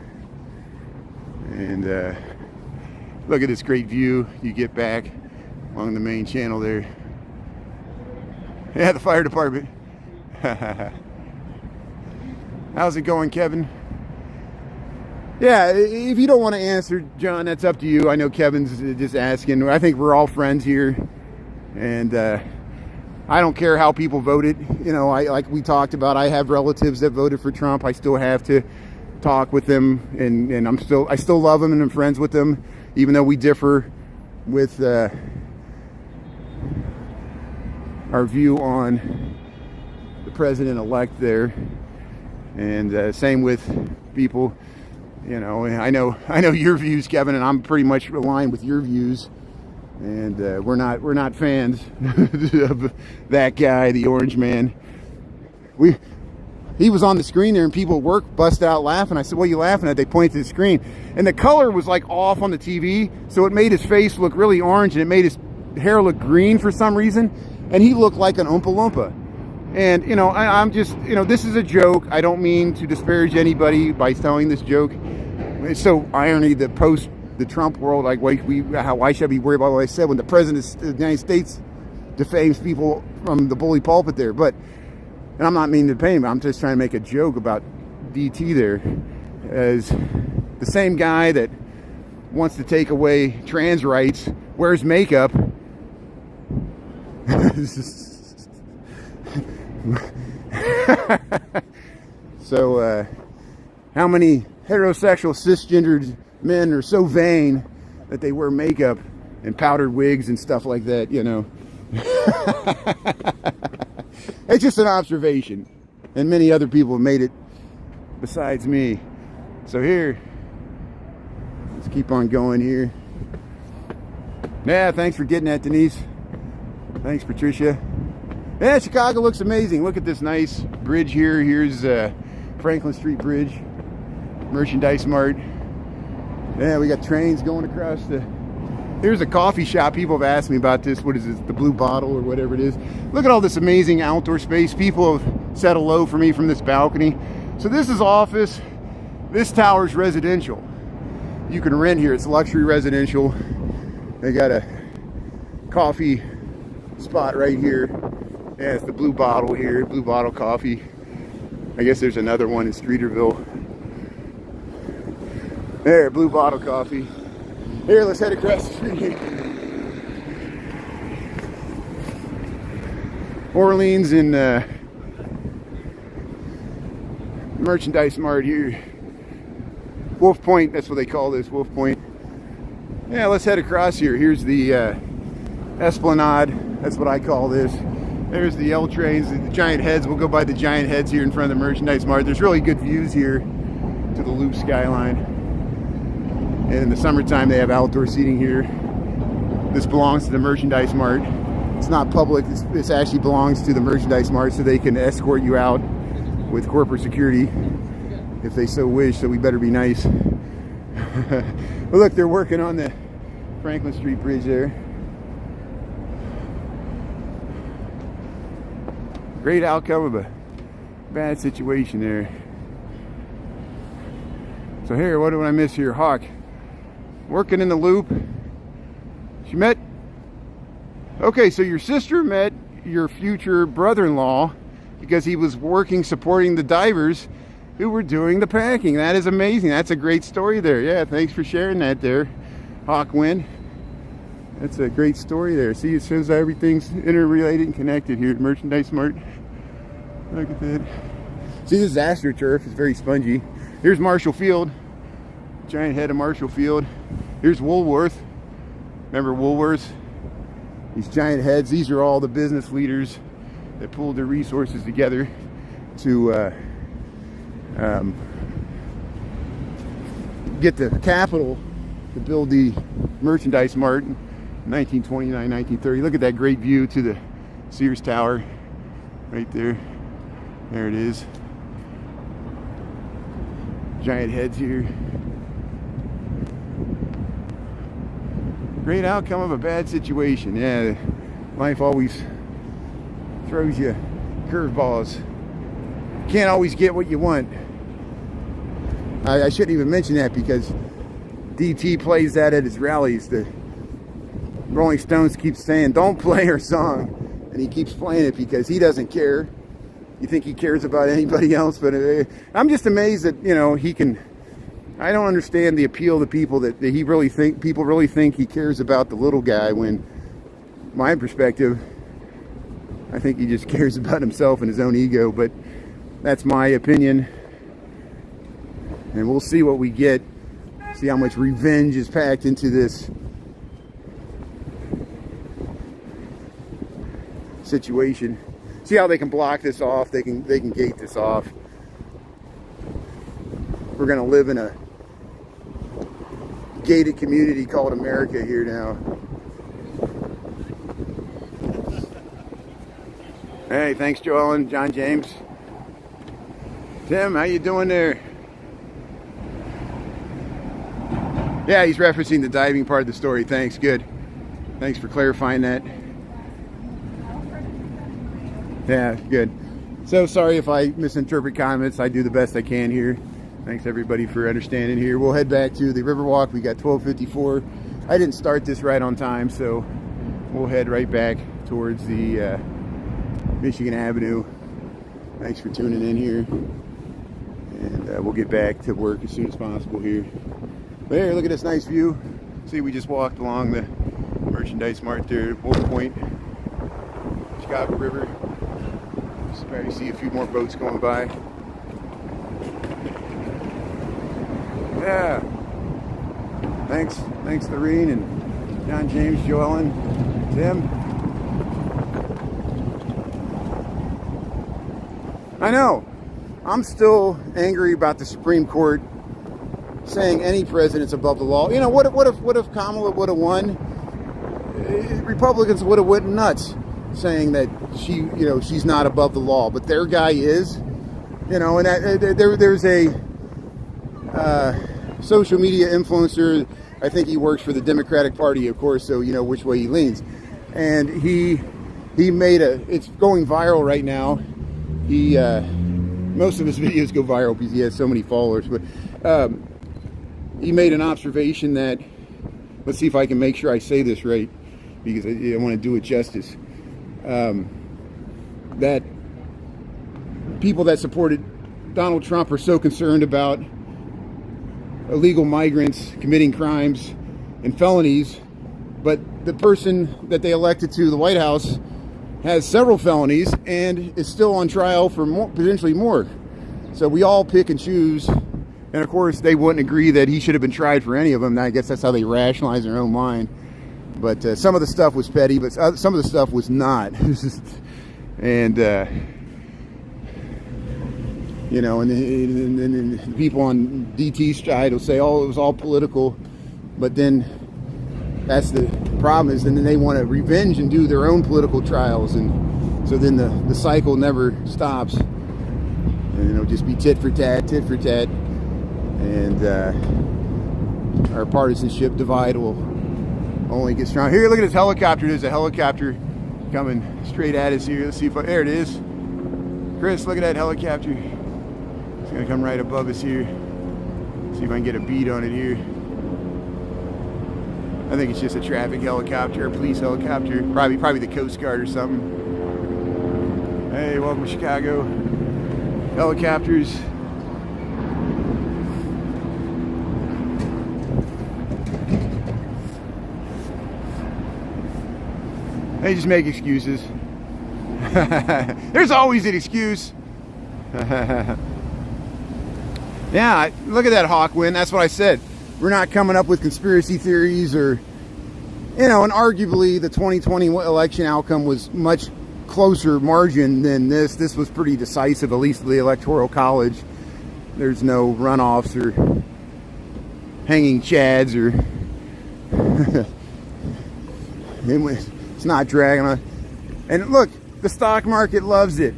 And look at this great view you get back along the main channel there. Yeah, the fire department. How's it going, Kevin? Yeah, if you don't want to answer, John, that's up to you. I know Kevin's just asking. I think we're all friends here, and I don't care how people voted. Like we talked about, I have relatives that voted for Trump. I still have to talk with them, and I still love them and I'm friends with them, even though we differ with our view on the president-elect there. And same with people. I know your views, Kevin, and I'm pretty much aligned with your views. And we're not fans of that guy, the orange man. He was on the screen there, and people at work bust out laughing. I said, "What are you laughing at?" They pointed to the screen, and the color was like off on the TV, so it made his face look really orange, and it made his hair look green for some reason, and he looked like an Oompa Loompa. And I'm just, this is a joke. I don't mean to disparage anybody by telling this joke. It's so irony that post the Trump world, like why should I be worried about what I said when the president of the United States defames people from the bully pulpit there? And I'm not meaning to pay him. I'm just trying to make a joke about DT there, as the same guy that wants to take away trans rights wears makeup. So how many heterosexual cisgendered men are so vain that they wear makeup and powdered wigs and stuff like that? It's just an observation, and many other people have made it besides me. So here, let's keep on going here. Yeah, thanks for getting that, Denise. Thanks, Patricia. Yeah, Chicago looks amazing. Look at this nice bridge here. Here's Franklin Street Bridge, Merchandise Mart. Yeah, we got trains going across the... Here's a coffee shop. People have asked me about this. What is this? The Blue Bottle or whatever it is. Look at all this amazing outdoor space. People have said hello for me from this balcony. So this is office. This tower's residential. You can rent here. It's luxury residential. They got a coffee spot right here. Yeah, it's the Blue Bottle here. Blue Bottle Coffee. I guess there's another one in Streeterville. There, Blue Bottle Coffee. Here, let's head across the street. Orleans and merchandise mart here. Wolf Point, that's what they call this, Wolf Point. Yeah, let's head across here. Here's the Esplanade, that's what I call this. There's the L trains, the giant heads. We'll go by the giant heads here in front of the merchandise mart. There's really good views here to the Loop skyline. And in the summertime, they have outdoor seating here. This belongs to the merchandise mart. It's not public. This actually belongs to the merchandise mart, so they can escort you out with corporate security if they so wish. So we better be nice. But look, they're working on the Franklin Street Bridge there. Great outcome of a bad situation there. So here, what do I miss here? Hawk, working in the Loop. She met, okay, so your sister met your future brother-in-law because he was working, supporting the divers who were doing the packing. That is amazing. That's a great story there. Yeah, thanks for sharing that there, Hawk Wynn. That's a great story there. See, it shows everything's interrelated and connected here at Merchandise Mart. Look at that. See, this is AstroTurf. It's very spongy. Here's Marshall Field. Giant head of Marshall Field. Here's Woolworth. Remember Woolworths? These giant heads. These are all the business leaders that pulled their resources together to get the capital to build the merchandise mart in 1929, 1930. Look at that great view to the Sears Tower right there. There it is. Giant heads here. Great outcome of a bad situation. Yeah, life always throws you curveballs. Can't always get what you want. I shouldn't even mention that because DT plays that at his rallies. The Rolling Stones keep saying, don't play our song. And he keeps playing it because he doesn't care. You think he cares about anybody else, but I'm just amazed that, you know, he can. I don't understand the appeal to people that he really think, people really think he cares about the little guy, when my perspective, I think he just cares about himself and his own ego. But that's my opinion, and we'll see what we get. See how much revenge is packed into this situation. See how they can block this off. They can gate this off. We're gonna live in a gated community called America here now. Hey, thanks, Joel and John James. Tim, how you doing there? Yeah, he's referencing the diving part of the story. Thanks, good. Thanks for clarifying that. Yeah, good. So sorry if I misinterpret comments. I do the best I can here. Thanks everybody for understanding here. We'll head back to the Riverwalk. We got 12:54. I didn't start this right on time, so we'll head right back towards the Michigan Avenue. Thanks for tuning in here. And we'll get back to work as soon as possible here. There, look at this nice view. See, we just walked along the merchandise mart there, Wolf Point, Chicago River. Probably see a few more boats going by. Yeah. Thanks, Lorene and John James, Joellen, Tim. I know. I'm still angry about the Supreme Court saying any president's above the law. You know, what if Kamala would have won? Republicans would have went nuts, saying that she's not above the law, but their guy is. You know, and there's a social media influencer. I think he works for the Democratic Party, of course, so you know which way he leans. And he made it's going viral right now. Most of his videos go viral because he has so many followers, but he made an observation that, let's see if I can make sure I say this right, because I want to do it justice. That people that supported Donald Trump are so concerned about illegal migrants committing crimes and felonies, but the person that they elected to the White House has several felonies and is still on trial for potentially more. So we all pick and choose. And of course, they wouldn't agree that he should have been tried for any of them. And I guess that's how they rationalize their own mind. But some of the stuff was petty, but some of the stuff was not. And, you know, and the people on DT's side will say, oh, it was all political. But then that's the problem, is then they want to revenge and do their own political trials. And so then the cycle never stops. And it'll just be tit for tat, tit for tat. And our partisanship divide will only get strong. Here, look at this helicopter. There's a helicopter coming straight at us here. Let's see if there it is. Chris, look at that helicopter. It's gonna come right above us here. See if I can get a bead on it here. I think it's just a traffic helicopter, a police helicopter, probably the Coast Guard or something. Hey, welcome to Chicago. Helicopters. They just make excuses. There's always an excuse. Yeah, look at that hawk win. That's what I said. We're not coming up with conspiracy theories or, you know, and arguably the 2020 election outcome was much closer margin than this. This was pretty decisive, at least the Electoral College. There's no runoffs or hanging chads or it's not dragging on. And look, the stock market loves it.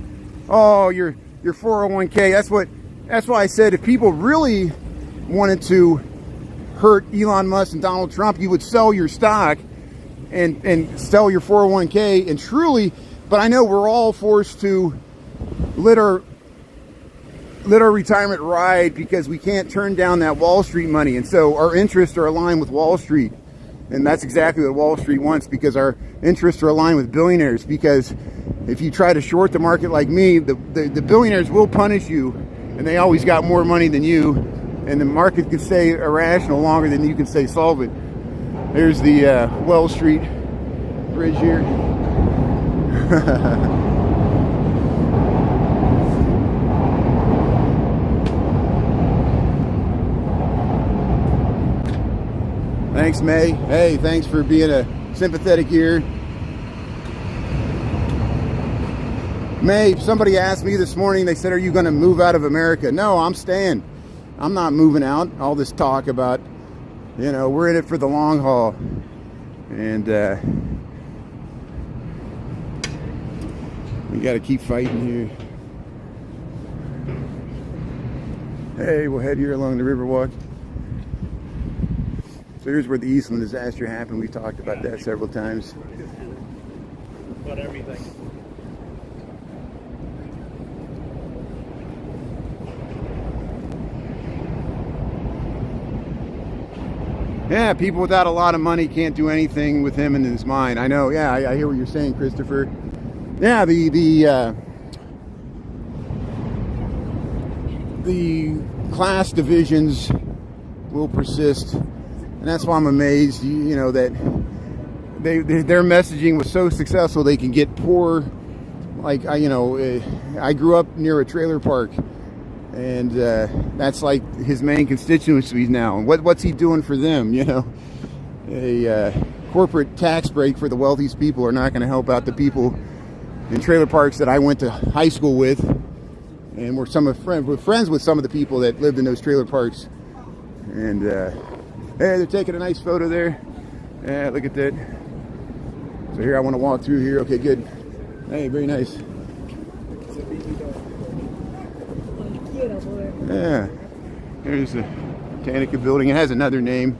Oh, your 401k. That's why I said if people really wanted to hurt Elon Musk and Donald Trump, you would sell your stock and sell your 401k and truly. But I know we're all forced to let our retirement ride because we can't turn down that Wall Street money. And so our interests are aligned with Wall Street. And that's exactly what Wall Street wants, because our interests are aligned with billionaires. Because if you try to short the market like me, the billionaires will punish you, and they always got more money than you. And the market can stay irrational longer than you can stay solvent. There's the Wells Street Bridge here. Thanks, May. Hey, thanks for being a sympathetic ear. May, somebody asked me this morning, they said, are you going to move out of America? No, I'm staying. I'm not moving out. All this talk about, you know, we're in it for the long haul. And we got to keep fighting here. Hey, we'll head here along the Riverwalk. So here's where the Eastland disaster happened. We've talked about that several times. About everything. Yeah, people without a lot of money can't do anything with him in his mind. I know. Yeah, I hear what you're saying, Christopher. Yeah, the class divisions will persist. And that's why I'm amazed, you know, that their messaging was so successful. They can get poor, like I grew up near a trailer park, and that's like his main constituencies now. And what's he doing for them? You know, a corporate tax break for the wealthiest people are not going to help out the people in trailer parks that I went to high school with, and we're friends with some of the people that lived in those trailer parks, and. Hey, they're taking a nice photo there. Yeah, look at that. So here I want to walk through here. Okay, good. Hey, very nice. Yeah. Here's the Tanica building. It has another name.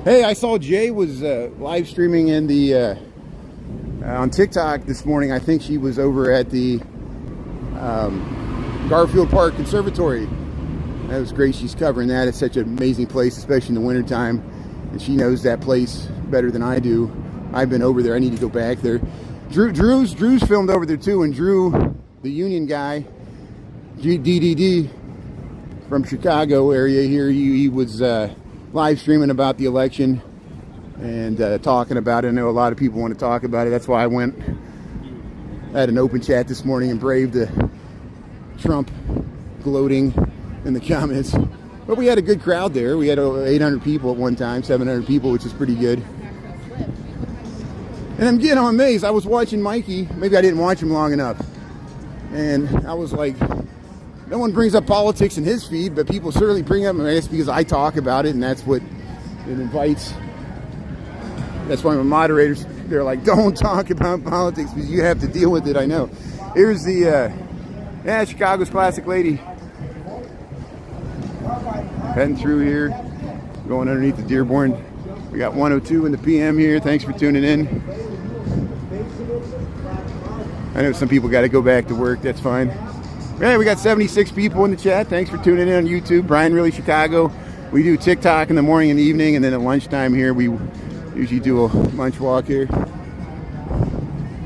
Hey, I saw Jay was live streaming in the on TikTok this morning. I think she was over at the Garfield Park Conservatory. That was great. She's covering that. It's such an amazing place, especially in the wintertime. And she knows that place better than I do. I've been over there. I need to go back there. Drew's filmed over there too. And Drew, the union guy, DDD from Chicago area here, he was live streaming about the election and talking about it. I know a lot of people want to talk about it. That's why I went. I had an open chat this morning and braved the Trump gloating in the comments. But we had a good crowd there. We had over 800 people at one time, 700 people, which is pretty good. And I'm getting amazed. I was watching Mikey. Maybe I didn't watch him long enough. And I was like, no one brings up politics in his feed, but people certainly bring up, I guess because I talk about it, and that's what it invites. That's why my moderators, they're like, don't talk about politics because you have to deal with it, I know. Here's the, Chicago's Classic Lady. Heading through here, going underneath the Dearborn. We got 102 in the PM here. Thanks for tuning in. I know some people got to go back to work. That's fine. Hey, we got 76 people in the chat. Thanks for tuning in on YouTube. Brian Really Chicago. We do TikTok in the morning and evening, and then at lunchtime here we usually do a lunch walk here.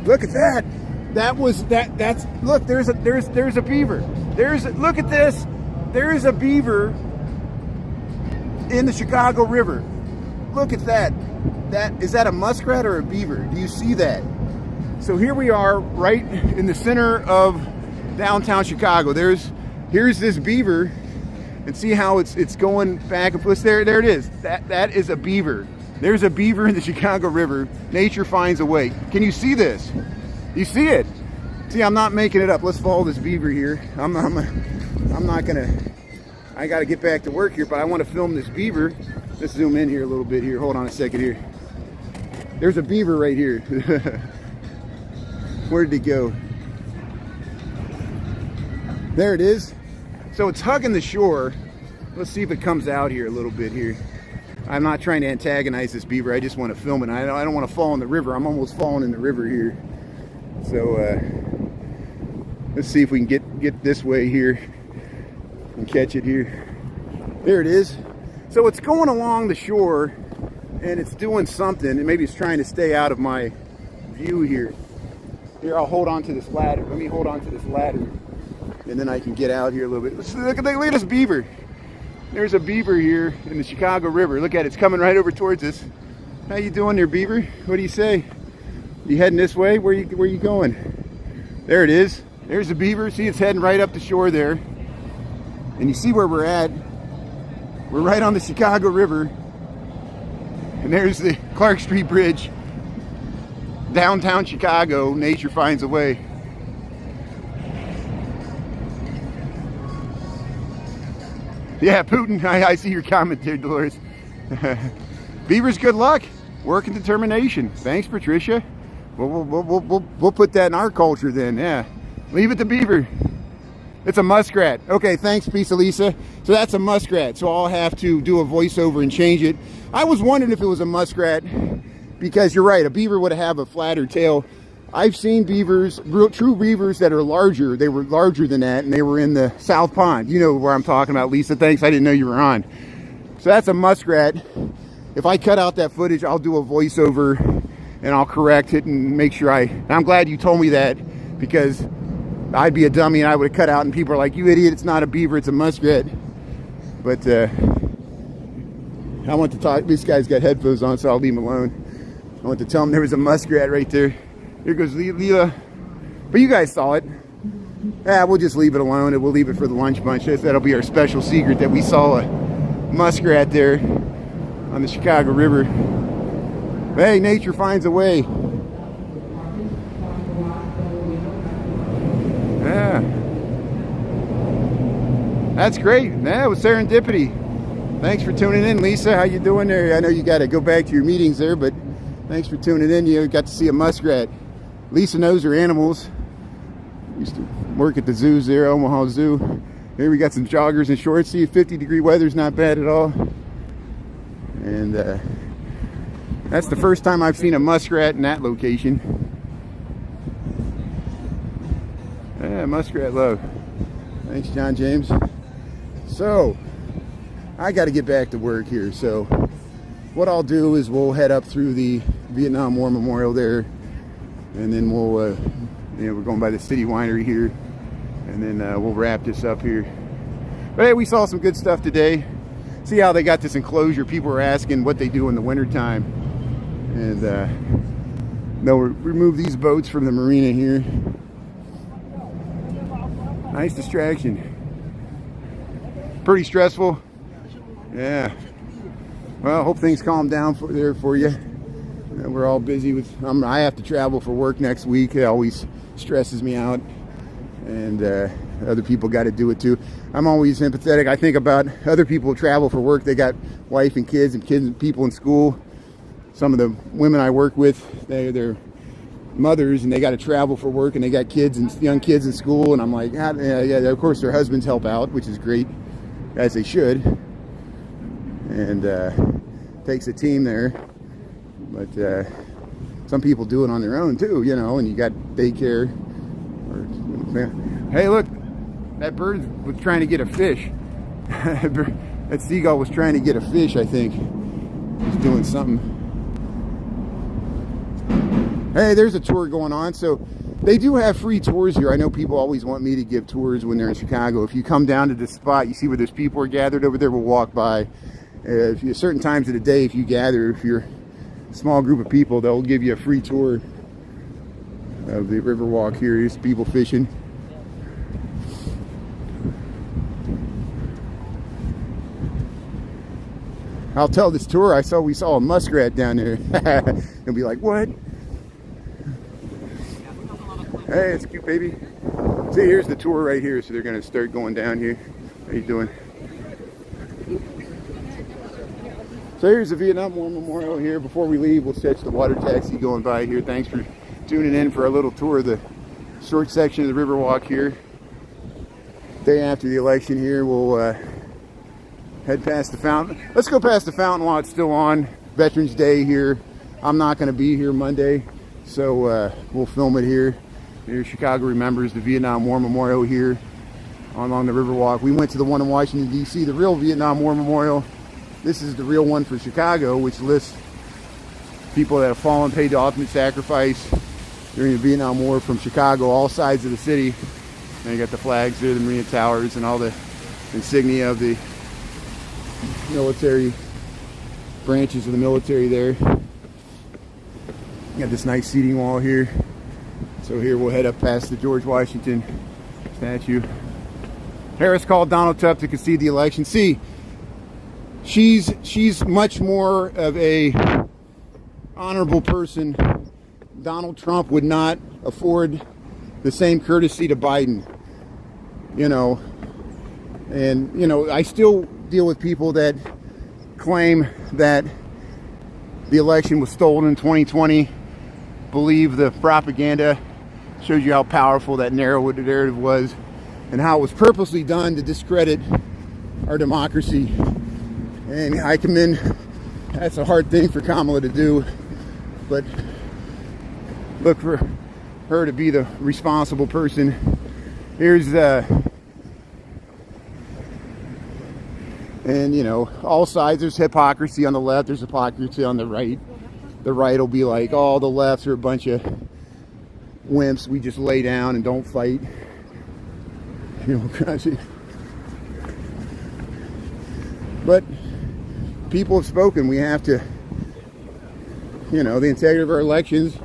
Look at that. That's look. There's a beaver. Look at this. There is a beaver in the Chicago River. Look at that. Is that a muskrat or a beaver? Do you see that? So here we are, right in the center of downtown Chicago. Here's this beaver, and see how it's going back and forth. There it is. That is a beaver. There's a beaver in the Chicago River. Nature finds a way. Can you see this? You see it? See, I'm not making it up. Let's follow this beaver here. I'm not gonna. I got to get back to work here, but I want to film this beaver. Let's zoom in here a little bit here. Hold on a second here. There's a beaver right here. Where did it go? There it is. So it's hugging the shore. Let's see if it comes out here a little bit here. I'm not trying to antagonize this beaver. I just want to film it. I don't want to fall in the river. I'm almost falling in the river here. So let's see if we can get this way here and catch it here. There it is. So it's going along the shore and it's doing something, and maybe it's trying to stay out of my view here. Here, I'll hold on to this ladder. Let me hold on to this ladder, and then I can get out here a little bit. Look at this beaver. There's a beaver here in the Chicago River. Look at it. It's coming right over towards us. How you doing there, beaver? What do you say? You heading this way? Where you going? There it is. There's the beaver. See, it's heading right up the shore there. And you see where we're at. We're right on the Chicago River. And there's the Clark Street Bridge. Downtown Chicago, nature finds a way. Yeah, Putin, I see your comment there, Dolores. Beavers, good luck. Work and determination. Thanks, Patricia. We'll put that in our culture then, yeah. Leave it to beaver. It's a muskrat. Okay, thanks, Pisa Lisa. So that's a muskrat, so I'll have to do a voiceover and change it. I was wondering if it was a muskrat, because you're right, a beaver would have a flatter tail. I've seen beavers, true beavers that are larger. They were larger than that, and they were in the South Pond. You know where I'm talking about, Lisa. Thanks, I didn't know you were on. So that's a muskrat. If I cut out that footage, I'll do a voiceover, and I'll correct it and make sure I'm glad you told me that, because I'd be a dummy and I would have cut out, and people are like, you idiot, it's not a beaver, it's a muskrat. But I want to talk, this guy's got headphones on, so I'll leave him alone. I want to tell him there was a muskrat right there. Here goes Leela. But you guys saw it. Yeah, we'll just leave it alone, and we'll leave it for the lunch bunch. That'll be our special secret, that we saw a muskrat there on the Chicago River. But hey, nature finds a way. Yeah. That's great. Yeah, it was serendipity. Thanks for tuning in, Lisa. How you doing there? I know you got to go back to your meetings there, but thanks for tuning in. You got to see a muskrat. Lisa knows her animals. Used to work at the zoos there, Omaha Zoo. Here we got some joggers and shorts. See, 50-degree weather's not bad at all. And that's the first time I've seen a muskrat in that location. Yeah, muskrat love. Thanks, John James. So, I got to get back to work here. So, what I'll do is we'll head up through the Vietnam War Memorial there, and then we'll, we're going by the City Winery here, and then we'll wrap this up here. But hey, we saw some good stuff today. See how they got this enclosure. People were asking what they do in the wintertime, and they'll remove these boats from the marina here. Nice distraction. Pretty stressful. Yeah. Well, hope things calm down there for you. We're all busy with. I have to travel for work next week. It always stresses me out, and other people got to do it too. I'm always empathetic. I think about other people who travel for work. They got wife and kids and people in school. Some of the women I work with, they're mothers and they got to travel for work, and they got kids and young kids in school. And I'm like, yeah. Of course, their husbands help out, which is great, as they should. And takes a team there. But some people do it on their own too, you know. And you got daycare. Hey, look, that bird was trying to get a fish. That seagull was trying to get a fish, I think. He's doing something. Hey, there's a tour going on. So they do have free tours here. I know people always want me to give tours when they're in Chicago. If you come down to this spot, you see where there's people are gathered over there, we'll walk by. Certain times of the day, if you gather, if you're a small group of people, they'll give you a free tour of the Riverwalk here. There's people fishing. I'll tell this tour, we saw a muskrat down there. They'll be like, what? Hey, it's cute, baby. See, here's the tour right here. So they're going to start going down here. How you doing? So here's the Vietnam War Memorial here. Before we leave, we'll catch the water taxi going by here. Thanks for tuning in for a little tour of the short section of the Riverwalk here. Day after the election here, we'll head past the fountain. Let's go past the fountain while it's still on. Veterans Day here. I'm not going to be here Monday, so we'll film it here. Here, Chicago remembers the Vietnam War Memorial here along the Riverwalk. We went to the one in Washington, D.C., the real Vietnam War Memorial. This is the real one for Chicago, which lists people that have fallen, paid the ultimate sacrifice during the Vietnam War from Chicago, all sides of the city. And you got the flags there, the Marine Towers, and all the insignia of the military branches of the military there. Got this nice seating wall here. So here we'll head up past the George Washington statue. Harris called Donald Trump to concede the election. See, she's much more of a honorable person. Donald Trump would not afford the same courtesy to Biden, you know. And, you know, I still deal with people that claim that the election was stolen in 2020, believe the propaganda. Shows you how powerful that narrative was and how it was purposely done to discredit our democracy. And I commend, that's a hard thing for Kamala to do, but look for her to be the responsible person. Here's and you know, all sides, there's hypocrisy on the left, there's hypocrisy on the right. The right will be like, oh, the lefts are a bunch of wimps, we just lay down and don't fight. You know, but people have spoken. We have to, you know, the integrity of our elections.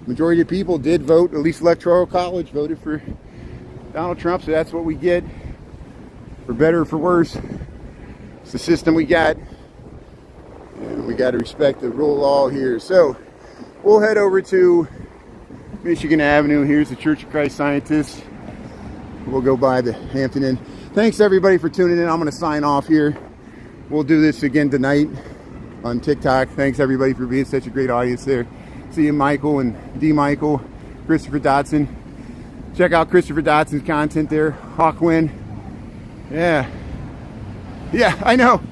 Majority of people did vote, at least Electoral College voted for Donald Trump, so that's what we get. For better or for worse, it's the system we got. And we got to respect the rule of law here. So we'll head over to Michigan Avenue. Here's the Church of Christ Scientists. We'll go by the Hampton Inn. Thanks everybody for tuning in. I'm going to sign off here. We'll do this again tonight on TikTok. Thanks everybody for being such a great audience there. See you, Michael and D. Michael, Christopher Dotson. Check out Christopher Dotson's content there. Hawkwin. Yeah, I know.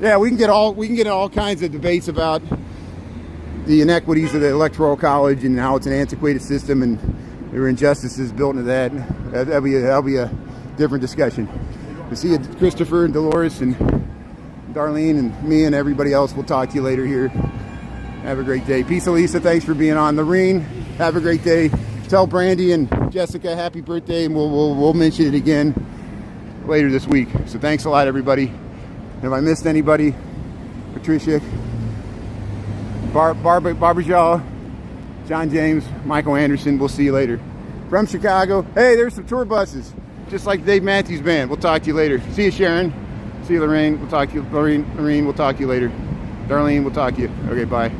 Yeah, we can get all kinds of debates about the inequities of the Electoral College and how it's an antiquated system and there are injustices built into that. That'll be a different discussion. We'll see you, Christopher and Dolores and Darlene and me and everybody else. We'll talk to you later here. Have a great day. Peace, Elisa. Thanks for being on. Lorene, have a great day. Tell Brandy and Jessica happy birthday, and we'll mention it again later this week. So thanks a lot, everybody. Have I missed anybody? Patricia, Barbara Jaw, John James, Michael Anderson. We'll see you later. From Chicago. Hey, there's some tour buses, just like Dave Matthews Band. We'll talk to you later. See you, Sharon. See you, Lorraine. We'll talk to you. Lorraine, we'll talk to you later. Darlene, we'll talk to you. Okay, bye.